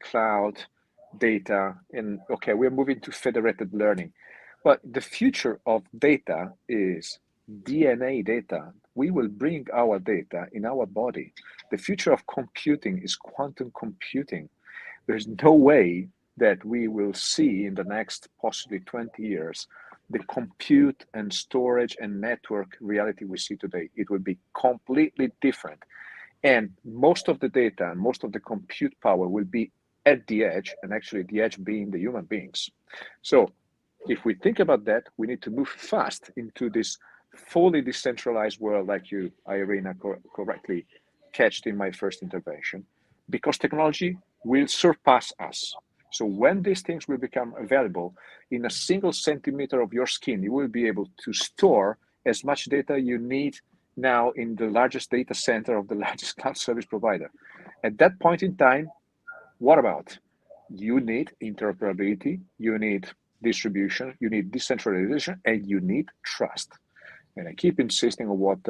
B: data, and okay, we're moving to federated learning. But the future of data is DNA data. We will bring our data in our body. The future of computing is quantum computing. There's no way that we will see in the next possibly 20 years the compute and storage and network reality we see today. It will be completely different. And most of the data and most of the compute power will be at the edge, and actually the edge being the human beings. So if we think about that, we need to move fast into this fully decentralized world, like you, Irina, correctly catched in my first intervention, because technology will surpass us. So when these things will become available in a single centimeter of your skin, you will be able to store as much data you need now in the largest data center of the largest cloud service provider. At that point in time, what about? You need interoperability, you need distribution, you need decentralization, and you need trust. And I keep insisting on what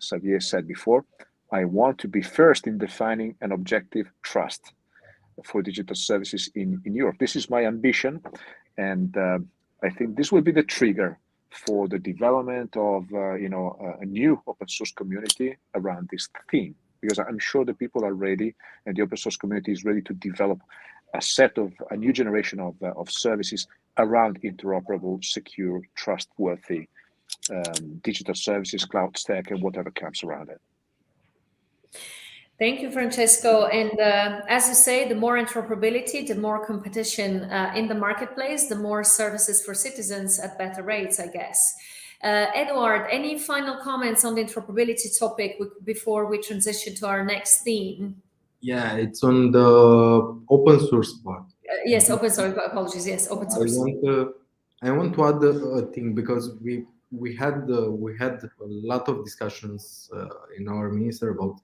B: Xavier said before. I want to be first in defining an objective trust for digital services in Europe. This is my ambition, and I think this will be the trigger for the development of a new open source community around this theme, because I'm sure the people are ready and the open source community is ready to develop a new generation of services around interoperable, secure, trustworthy digital services, cloud stack, and whatever comes around it.
A: Thank you, Francesco. And as you say, the more interoperability, the more competition in the marketplace, the more services for citizens at better rates, I guess. Eduard, any final comments on the interoperability topic before we transition to our next theme?
F: Yeah, it's on the open source part.
A: Yes, open source. Apologies. Yes, open source.
F: I want to add a thing, because we had a lot of discussions in our minister about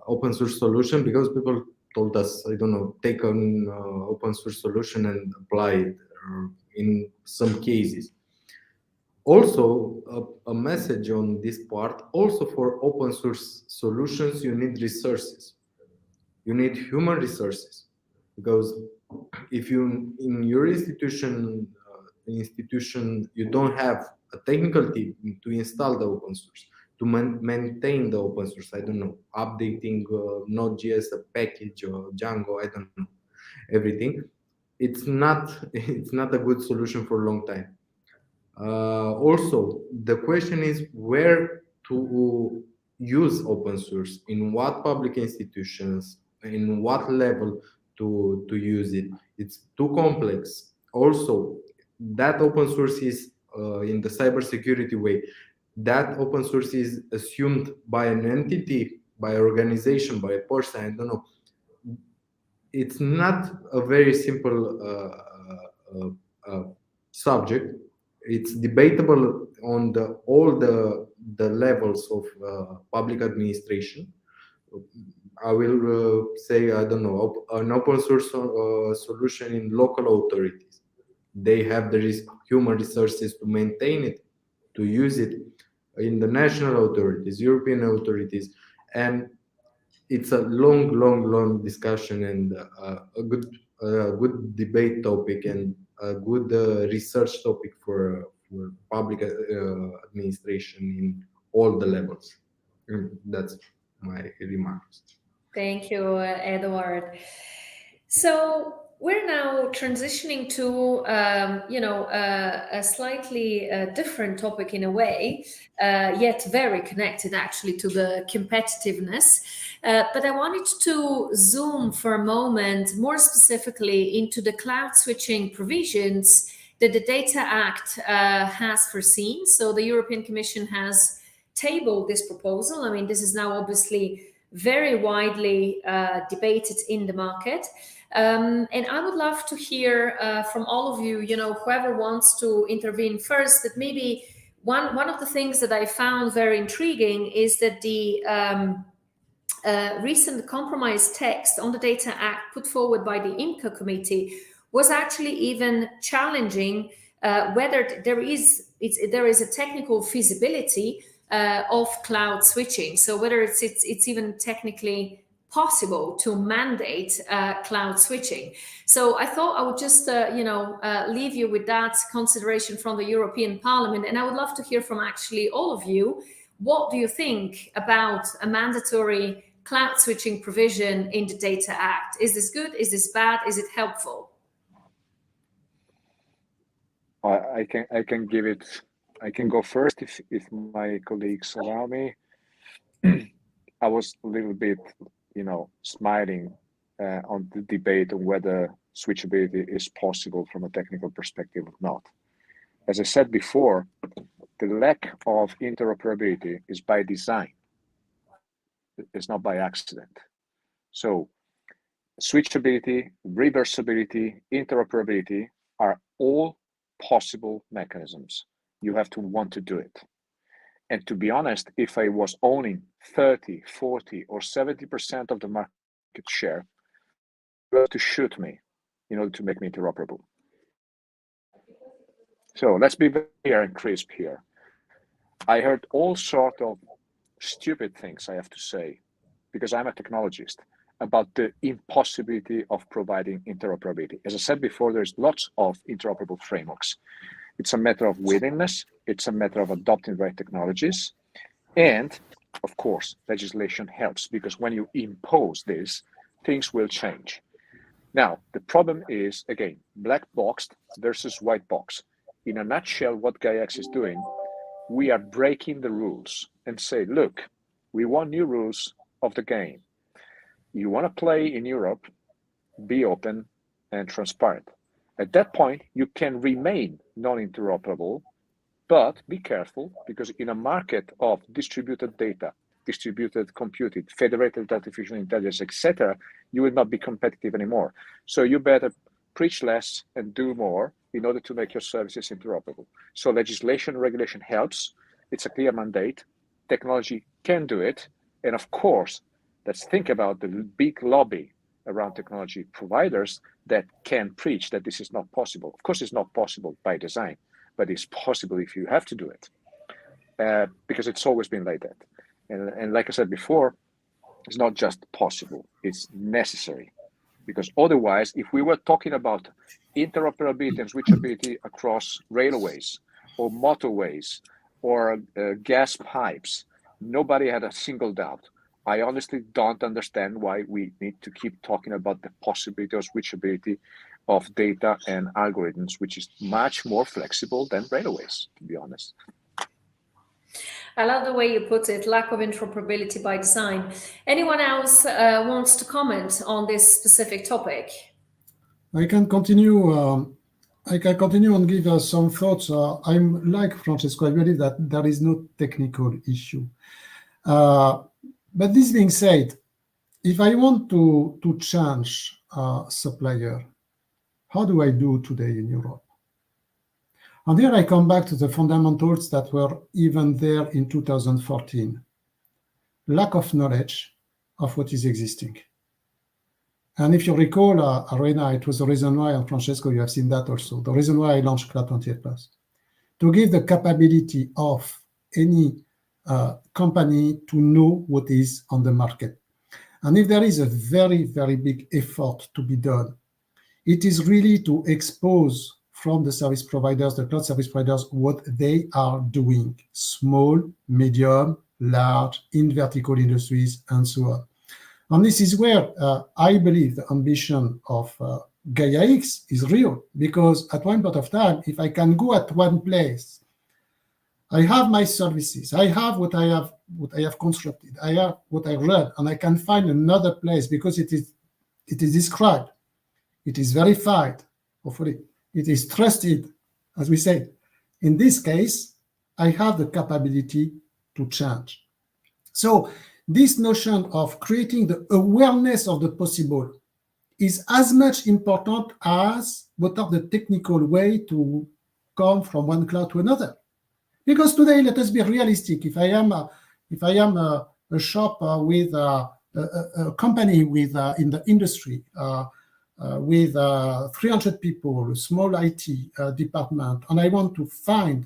F: open source solution, because people told us, I don't know, take an open source solution and apply it in some cases. Also, a message on this part, also for open source solutions, you need resources. You need human resources, because if you in your institution you don't have a technical team to install the open source, to maintain the open source, I don't know, updating Node.js a package or Django, I don't know, everything, it's not a good solution for a long time. Also, the question is where to use open source, in what public institutions, in what level to use it. It's too complex. Also, that open source is in the cybersecurity way, that open source is assumed by an entity, by an organization, by a person, I don't know. It's not a very simple subject. It's debatable on all the levels of public administration. I will say, I don't know, an open source solution in local authorities. They have the human resources to maintain it, to use it, in the national authorities, European authorities, and it's a long discussion, and a good debate topic, and a good research topic for public administration in all the levels. That's my remarks.
A: Thank you, Eduard. So we're now transitioning to, a slightly different topic in a way, yet very connected actually to the competitiveness. But I wanted to zoom for a moment more specifically into the cloud switching provisions that the Data Act has foreseen. So the European Commission has tabled this proposal. I mean, this is now obviously very widely debated in the market. And I would love to hear from all of you, whoever wants to intervene first, that maybe one of the things that I found very intriguing is that the recent compromise text on the Data Act put forward by the IMCO committee was actually even challenging whether there is a technical feasibility of cloud switching. So whether it's even technically possible to mandate cloud switching. So I thought I would just leave you with that consideration from the European Parliament, and I would love to hear from actually all of you. What do you think about a mandatory cloud switching provision in the Data Act? Is this good? Is this bad? Is it helpful?
B: I can give it. I can go first if my colleagues allow me. I was a little bit, smiling on the debate on whether switchability is possible from a technical perspective or not. As I said before, the lack of interoperability is by design. It's not by accident. So switchability, reversibility, interoperability are all possible mechanisms. You have to want to do it. And to be honest, if I was owning 30, 40, or 70% of the market share, you have to shoot me in order to make me interoperable. So let's be clear and crisp here. I heard all sort of stupid things, I have to say, because I'm a technologist, about the impossibility of providing interoperability. As I said before, there's lots of interoperable frameworks. It's a matter of willingness. It's a matter of adopting the right technologies. And of course, legislation helps, because when you impose this, things will change. Now, the problem is, again, black boxed versus white box. In a nutshell, what GaiaX is doing, we are breaking the rules and say, look, we want new rules of the game. You want to play in Europe, be open and transparent. At that point, you can remain non-interoperable, but be careful, because in a market of distributed data, distributed computing, federated artificial intelligence, etc., you will not be competitive anymore. So you better preach less and do more in order to make your services interoperable. So legislation, regulation helps. It's a clear mandate. Technology can do it. And of course, let's think about the big lobby around technology providers that can preach that this is not possible. Of course, it's not possible by design, but it's possible if you have to do it, because it's always been like that. And like I said before, it's not just possible, it's necessary. Because otherwise, if we were talking about interoperability and switchability across railways or motorways or gas pipes, nobody had a single doubt. I honestly don't understand why we need to keep talking about the possibility of switchability of data and algorithms, which is much more flexible than railways, to be honest.
A: I love the way you put it, lack of interoperability by design. Anyone else wants to comment on this specific topic?
D: I can continue. And give us some thoughts. I'm like Francesco. I believe that there is no technical issue. But this being said, if I want to change supplier, how do I do today in Europe? And here I come back to the fundamentals that were even there in 2014. Lack of knowledge of what is existing. And if you recall, Arena, it was the reason why, and Francesco, you have seen that also, the reason why I launched Cloud 28+, to give the capability of any company to know what is on the market. And if there is a very, very big effort to be done, it is really to expose from the service providers, the cloud service providers, what they are doing, small, medium, large, in vertical industries, and so on. And this is where I believe the ambition of GaiaX is real, because at one point of time, if I can go at one place, I have my services, I have what I have constructed, I have what I read, and I can find another place because it is described, it is verified, hopefully, it is trusted, as we say. In this case, I have the capability to change. So this notion of creating the awareness of the possible is as much important as what are the technical way to come from one cloud to another. Because today, let us be realistic. If I am a shop with a company with in the industry with 300 people, a small IT department, and I want to find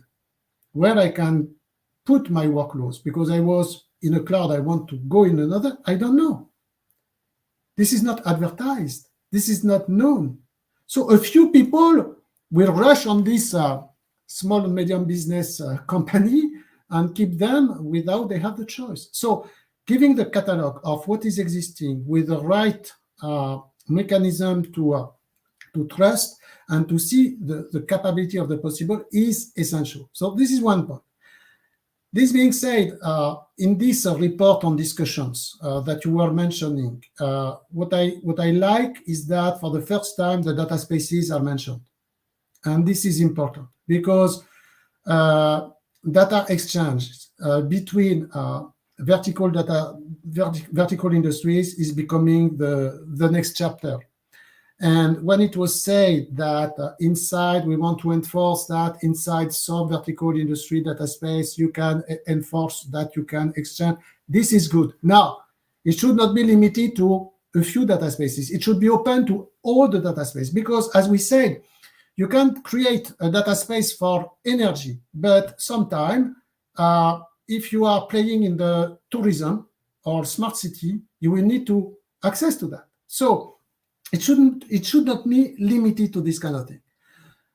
D: where I can put my workloads because I was in a cloud, I want to go in another, I don't know. This is not advertised. This is not known. So a few people will rush on this small and medium business company and keep them without they have the choice. So giving the catalog of what is existing with the right mechanism to trust and to see the capability of the possible is essential. So this is one point. This being said, in this report on discussions that you were mentioning, what I like is that for the first time the data spaces are mentioned. And this is important because data exchange between vertical industries is becoming the next chapter. And when it was said that inside, we want to enforce that inside some vertical industry data space, you can enforce that, you can exchange. This is good. Now, it should not be limited to a few data spaces. It should be open to all the data space, because as we said, you can create a data space for energy, but sometimes if you are playing in the tourism or smart city, you will need to access to that. So it should not be limited to this kind of thing.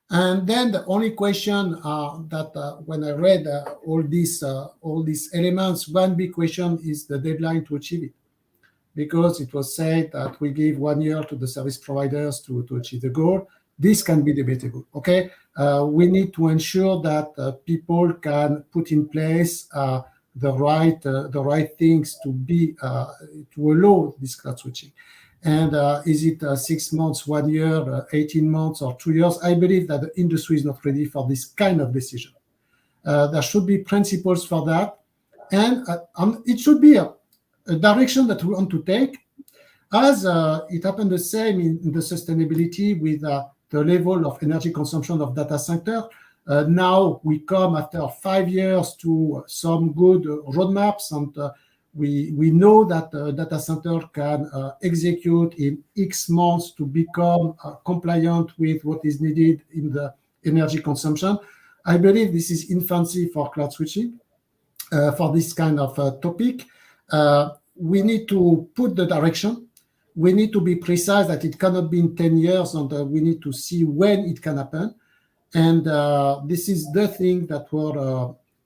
D: And then the only question that when I read all these elements, one big question is the deadline to achieve it, because it was said that we give 1 year to the service providers to achieve the goal. This can be debatable. Okay, we need to ensure that people can put in place the right things to allow this cloud switching. And is it 6 months, 1 year, 18 months, or 2 years? I believe that the industry is not ready for this kind of decision. There should be principles for that, and it should be a direction that we want to take, as it happened the same in the sustainability with the level of energy consumption of data center. Now we come after 5 years to some good roadmaps, and we know that data center can execute in X months to become compliant with what is needed in the energy consumption. I believe this is infancy for cloud switching, for this kind of topic. We need to put the direction. We need to be precise that it cannot be in 10 years, and we need to see when it can happen. And this is the thing that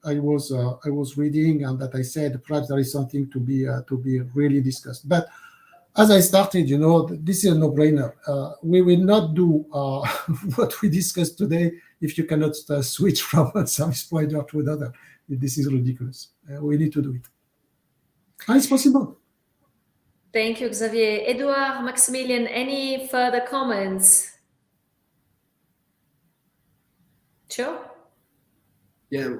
D: I was reading, and that I said perhaps there is something to be really discussed. But as I started, this is a no-brainer. We will not do what we discussed today if you cannot switch from one service provider to another. This is ridiculous. We need to do it. And it's possible.
A: Thank you, Xavier. Edouard, Maximilian, any further comments? Sure.
F: Yeah,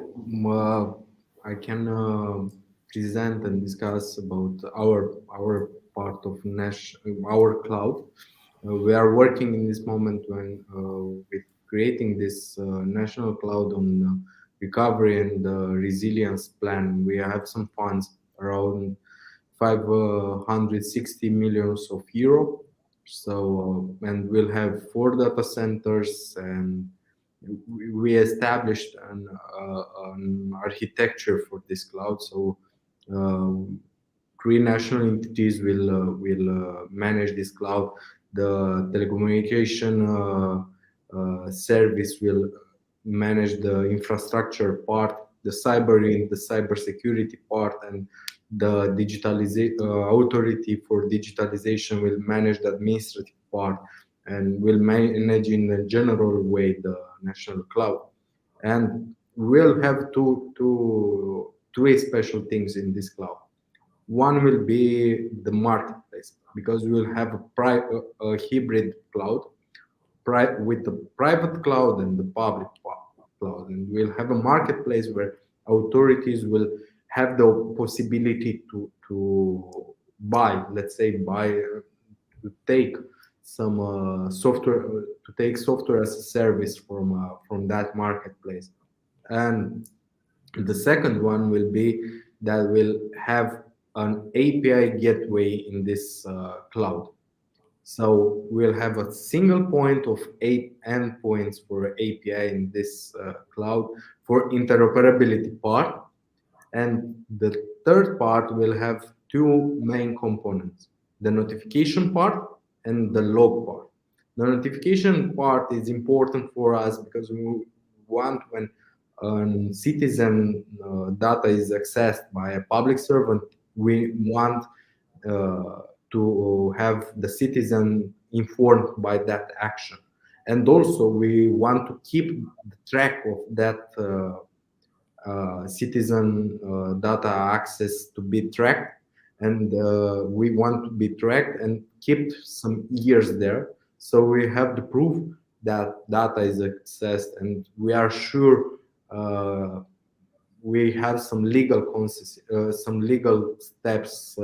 F: I can present and discuss about our part of our cloud. We are working in this moment with creating this national cloud on recovery and resilience plan. We have some funds around 560 million euro. So and we'll have 4 data centers, and we established an architecture for this cloud. So 3 national entities will manage this cloud. The telecommunication service will manage the infrastructure part, the cybersecurity part, and the authority for digitalization will manage the administrative part, and will manage in a general way the national cloud. And we'll have three special things in this cloud. One will be the marketplace, because we will have a hybrid cloud with the private cloud and the public cloud, and we'll have a marketplace where authorities will have the possibility to buy, to take some software as a service from that marketplace. And the second one will be that we'll have an API gateway in this cloud. So we'll have a single point of 8 endpoints for API in this cloud for interoperability part. And the third part will have 2 main components: the notification part and the log part. The notification part is important for us because we want, when citizen data is accessed by a public servant, we want to have the citizen informed by that action. And also we want to keep the track of that citizen data access to be tracked, and we want to be tracked and keep some years there, so we have the proof that data is accessed, and we are sure we have some legal steps,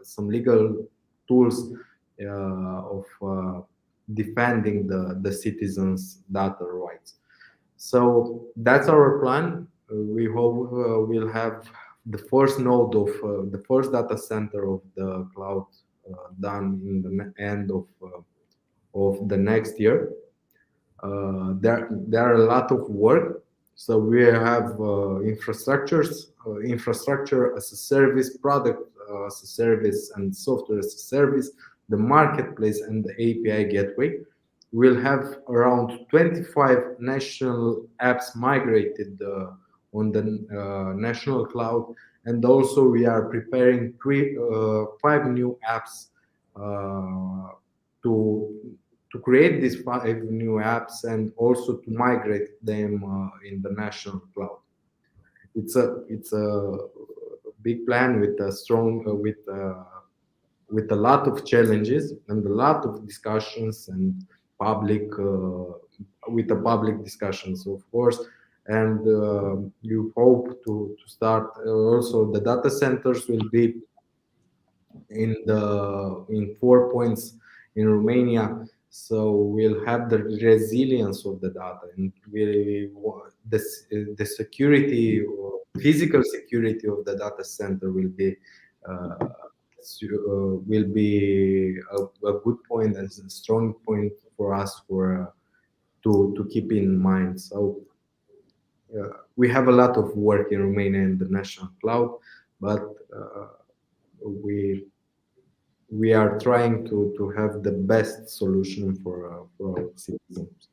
F: some legal tools of defending the citizens' data rights. So that's our plan. We hope we'll have the first node of the first data center of the cloud done in the end of the next year. There are a lot of work. So we have infrastructure as a service, product as a service, and software as a service, the marketplace, and the API gateway. We'll have around 25 national apps migrated on the national cloud, and also we are preparing 5 new apps to create these 5 new apps and also to migrate them in the national cloud. It's a big plan with a strong with a lot of challenges and a lot of discussions and public with the public discussions, of course. And you hope to start also the data centers will be in 4 points in Romania. So we'll have the resilience of the data, and the security, or physical security of the data center will be a good point and a strong point for us to keep in mind. So we have a lot of work in Romania in the national cloud, but we are trying to have the best solution for our citizens.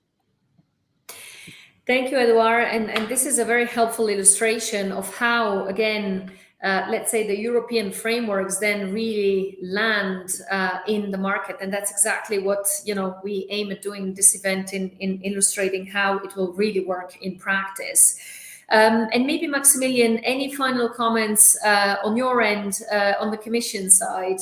A: Thank you, Eduard. And this is a very helpful illustration of how, again, let's say the European frameworks then really land in the market. And that's exactly what, we aim at doing this event in illustrating how it will really work in practice. And maybe Maximilian, any final comments on your end, on the Commission side?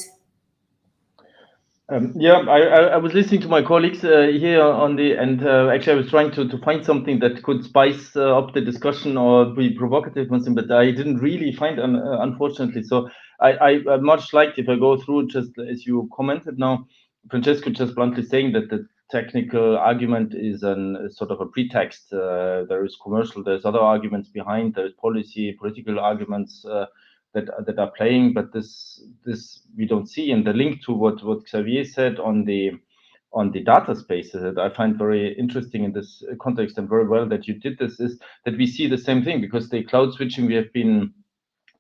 E: I was listening to my colleagues here actually I was trying to find something that could spice up the discussion or be provocative, but I didn't really find, unfortunately. So I much liked if I go through just as you commented now, Francesco just bluntly saying that the technical argument is a sort of a pretext. There is commercial, there's other arguments behind, there's political arguments that are playing, but this we don't see. And the link to what Xavier said on the data spaces that I find very interesting in this context, and very well that you did this, is that we see the same thing, because the cloud switching we have been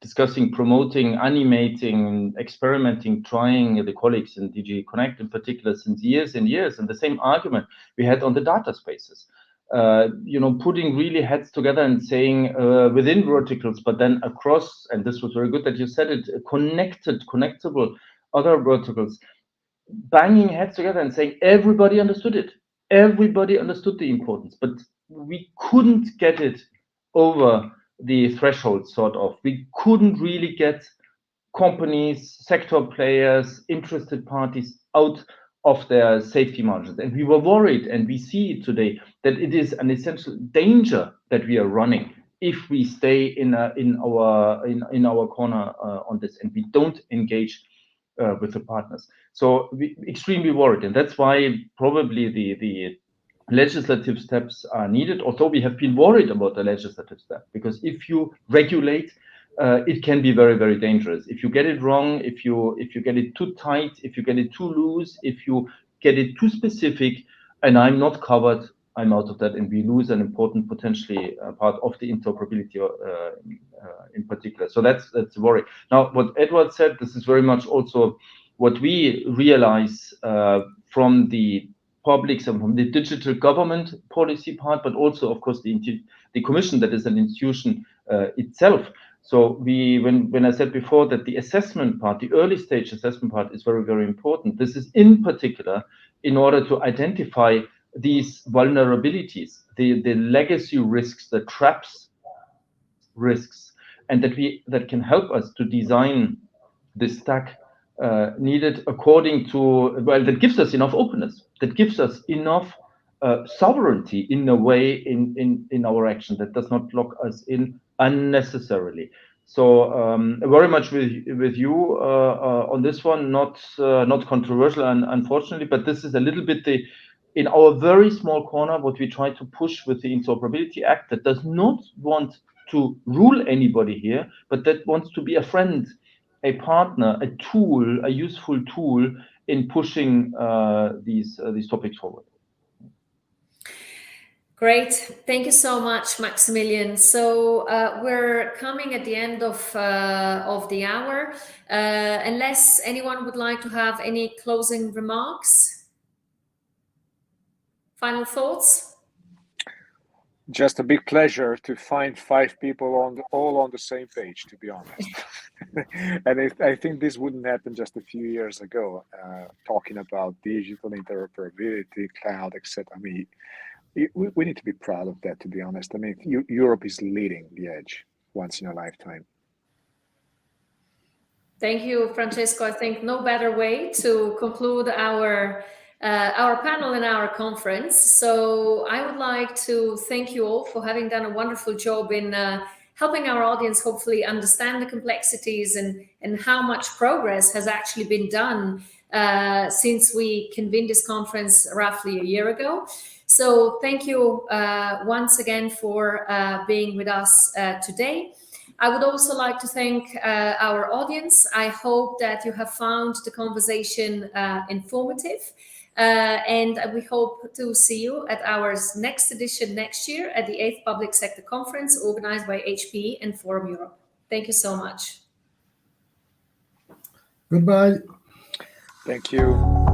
E: discussing, promoting, animating, experimenting, trying, the colleagues in DG Connect in particular, since years and years, and the same argument we had on the data spaces. Putting really heads together and saying within verticals, but then across, and this was very good that you said it, connectable other verticals, banging heads together and saying everybody understood it. Everybody understood the importance, but we couldn't get it over the threshold, sort of. We couldn't really get companies, sector players, interested parties out of their safety margins. And we were worried, and we see it today, that it is an essential danger that we are running if we stay in our corner on this, and we don't engage with the partners. So we extremely worried, and that's why probably the legislative steps are needed. Although we have been worried about the legislative step, because if you regulate, it can be very, very dangerous. If you get it wrong, if you get it too tight, if you get it too loose, if you get it too specific, and I'm not covered, I'm out of that, and we lose an important potentially part of the interoperability in particular. So that's the worry. Now, what Eduard said, this is very much also what we realize from the publics and from the digital government policy part, but also, of course, the Commission, that is an institution itself. So when I said before that the assessment part, the early stage assessment part, is very, very important. This is in particular in order to identify these vulnerabilities, the legacy risks, the traps risks, and that can help us to design the stack needed according to, that gives us enough openness, that gives us enough sovereignty in a way in our action, that does not lock us in unnecessarily. So very much with you on this one, not controversial, unfortunately, but this is a little bit in our very small corner what we try to push with the Interoperability Act, that does not want to rule anybody here, but that wants to be a friend, a partner, a tool, a useful tool in pushing these topics forward.
A: Great. Thank you so much, Maximilian. So we're coming at the end of the hour. Unless anyone would like to have any closing remarks, final thoughts?
B: Just a big pleasure to find 5 people all on the same page, to be honest. And I think this wouldn't happen just a few years ago, talking about digital interoperability, cloud, etc. I mean, we need to be proud of that, to be honest. I mean, Europe is leading the edge once in a lifetime.
A: Thank you, Francesco. I think no better way to conclude our panel and our conference. So I would like to thank you all for having done a wonderful job in helping our audience hopefully understand the complexities and how much progress has actually been done since we convened this conference roughly a year ago. So thank you once again for being with us today. I would also like to thank our audience. I hope that you have found the conversation informative. And we hope to see you at our next edition next year at the 8th Public Sector Conference organized by HPE and Forum Europe. Thank you so much.
D: Goodbye.
B: Thank you.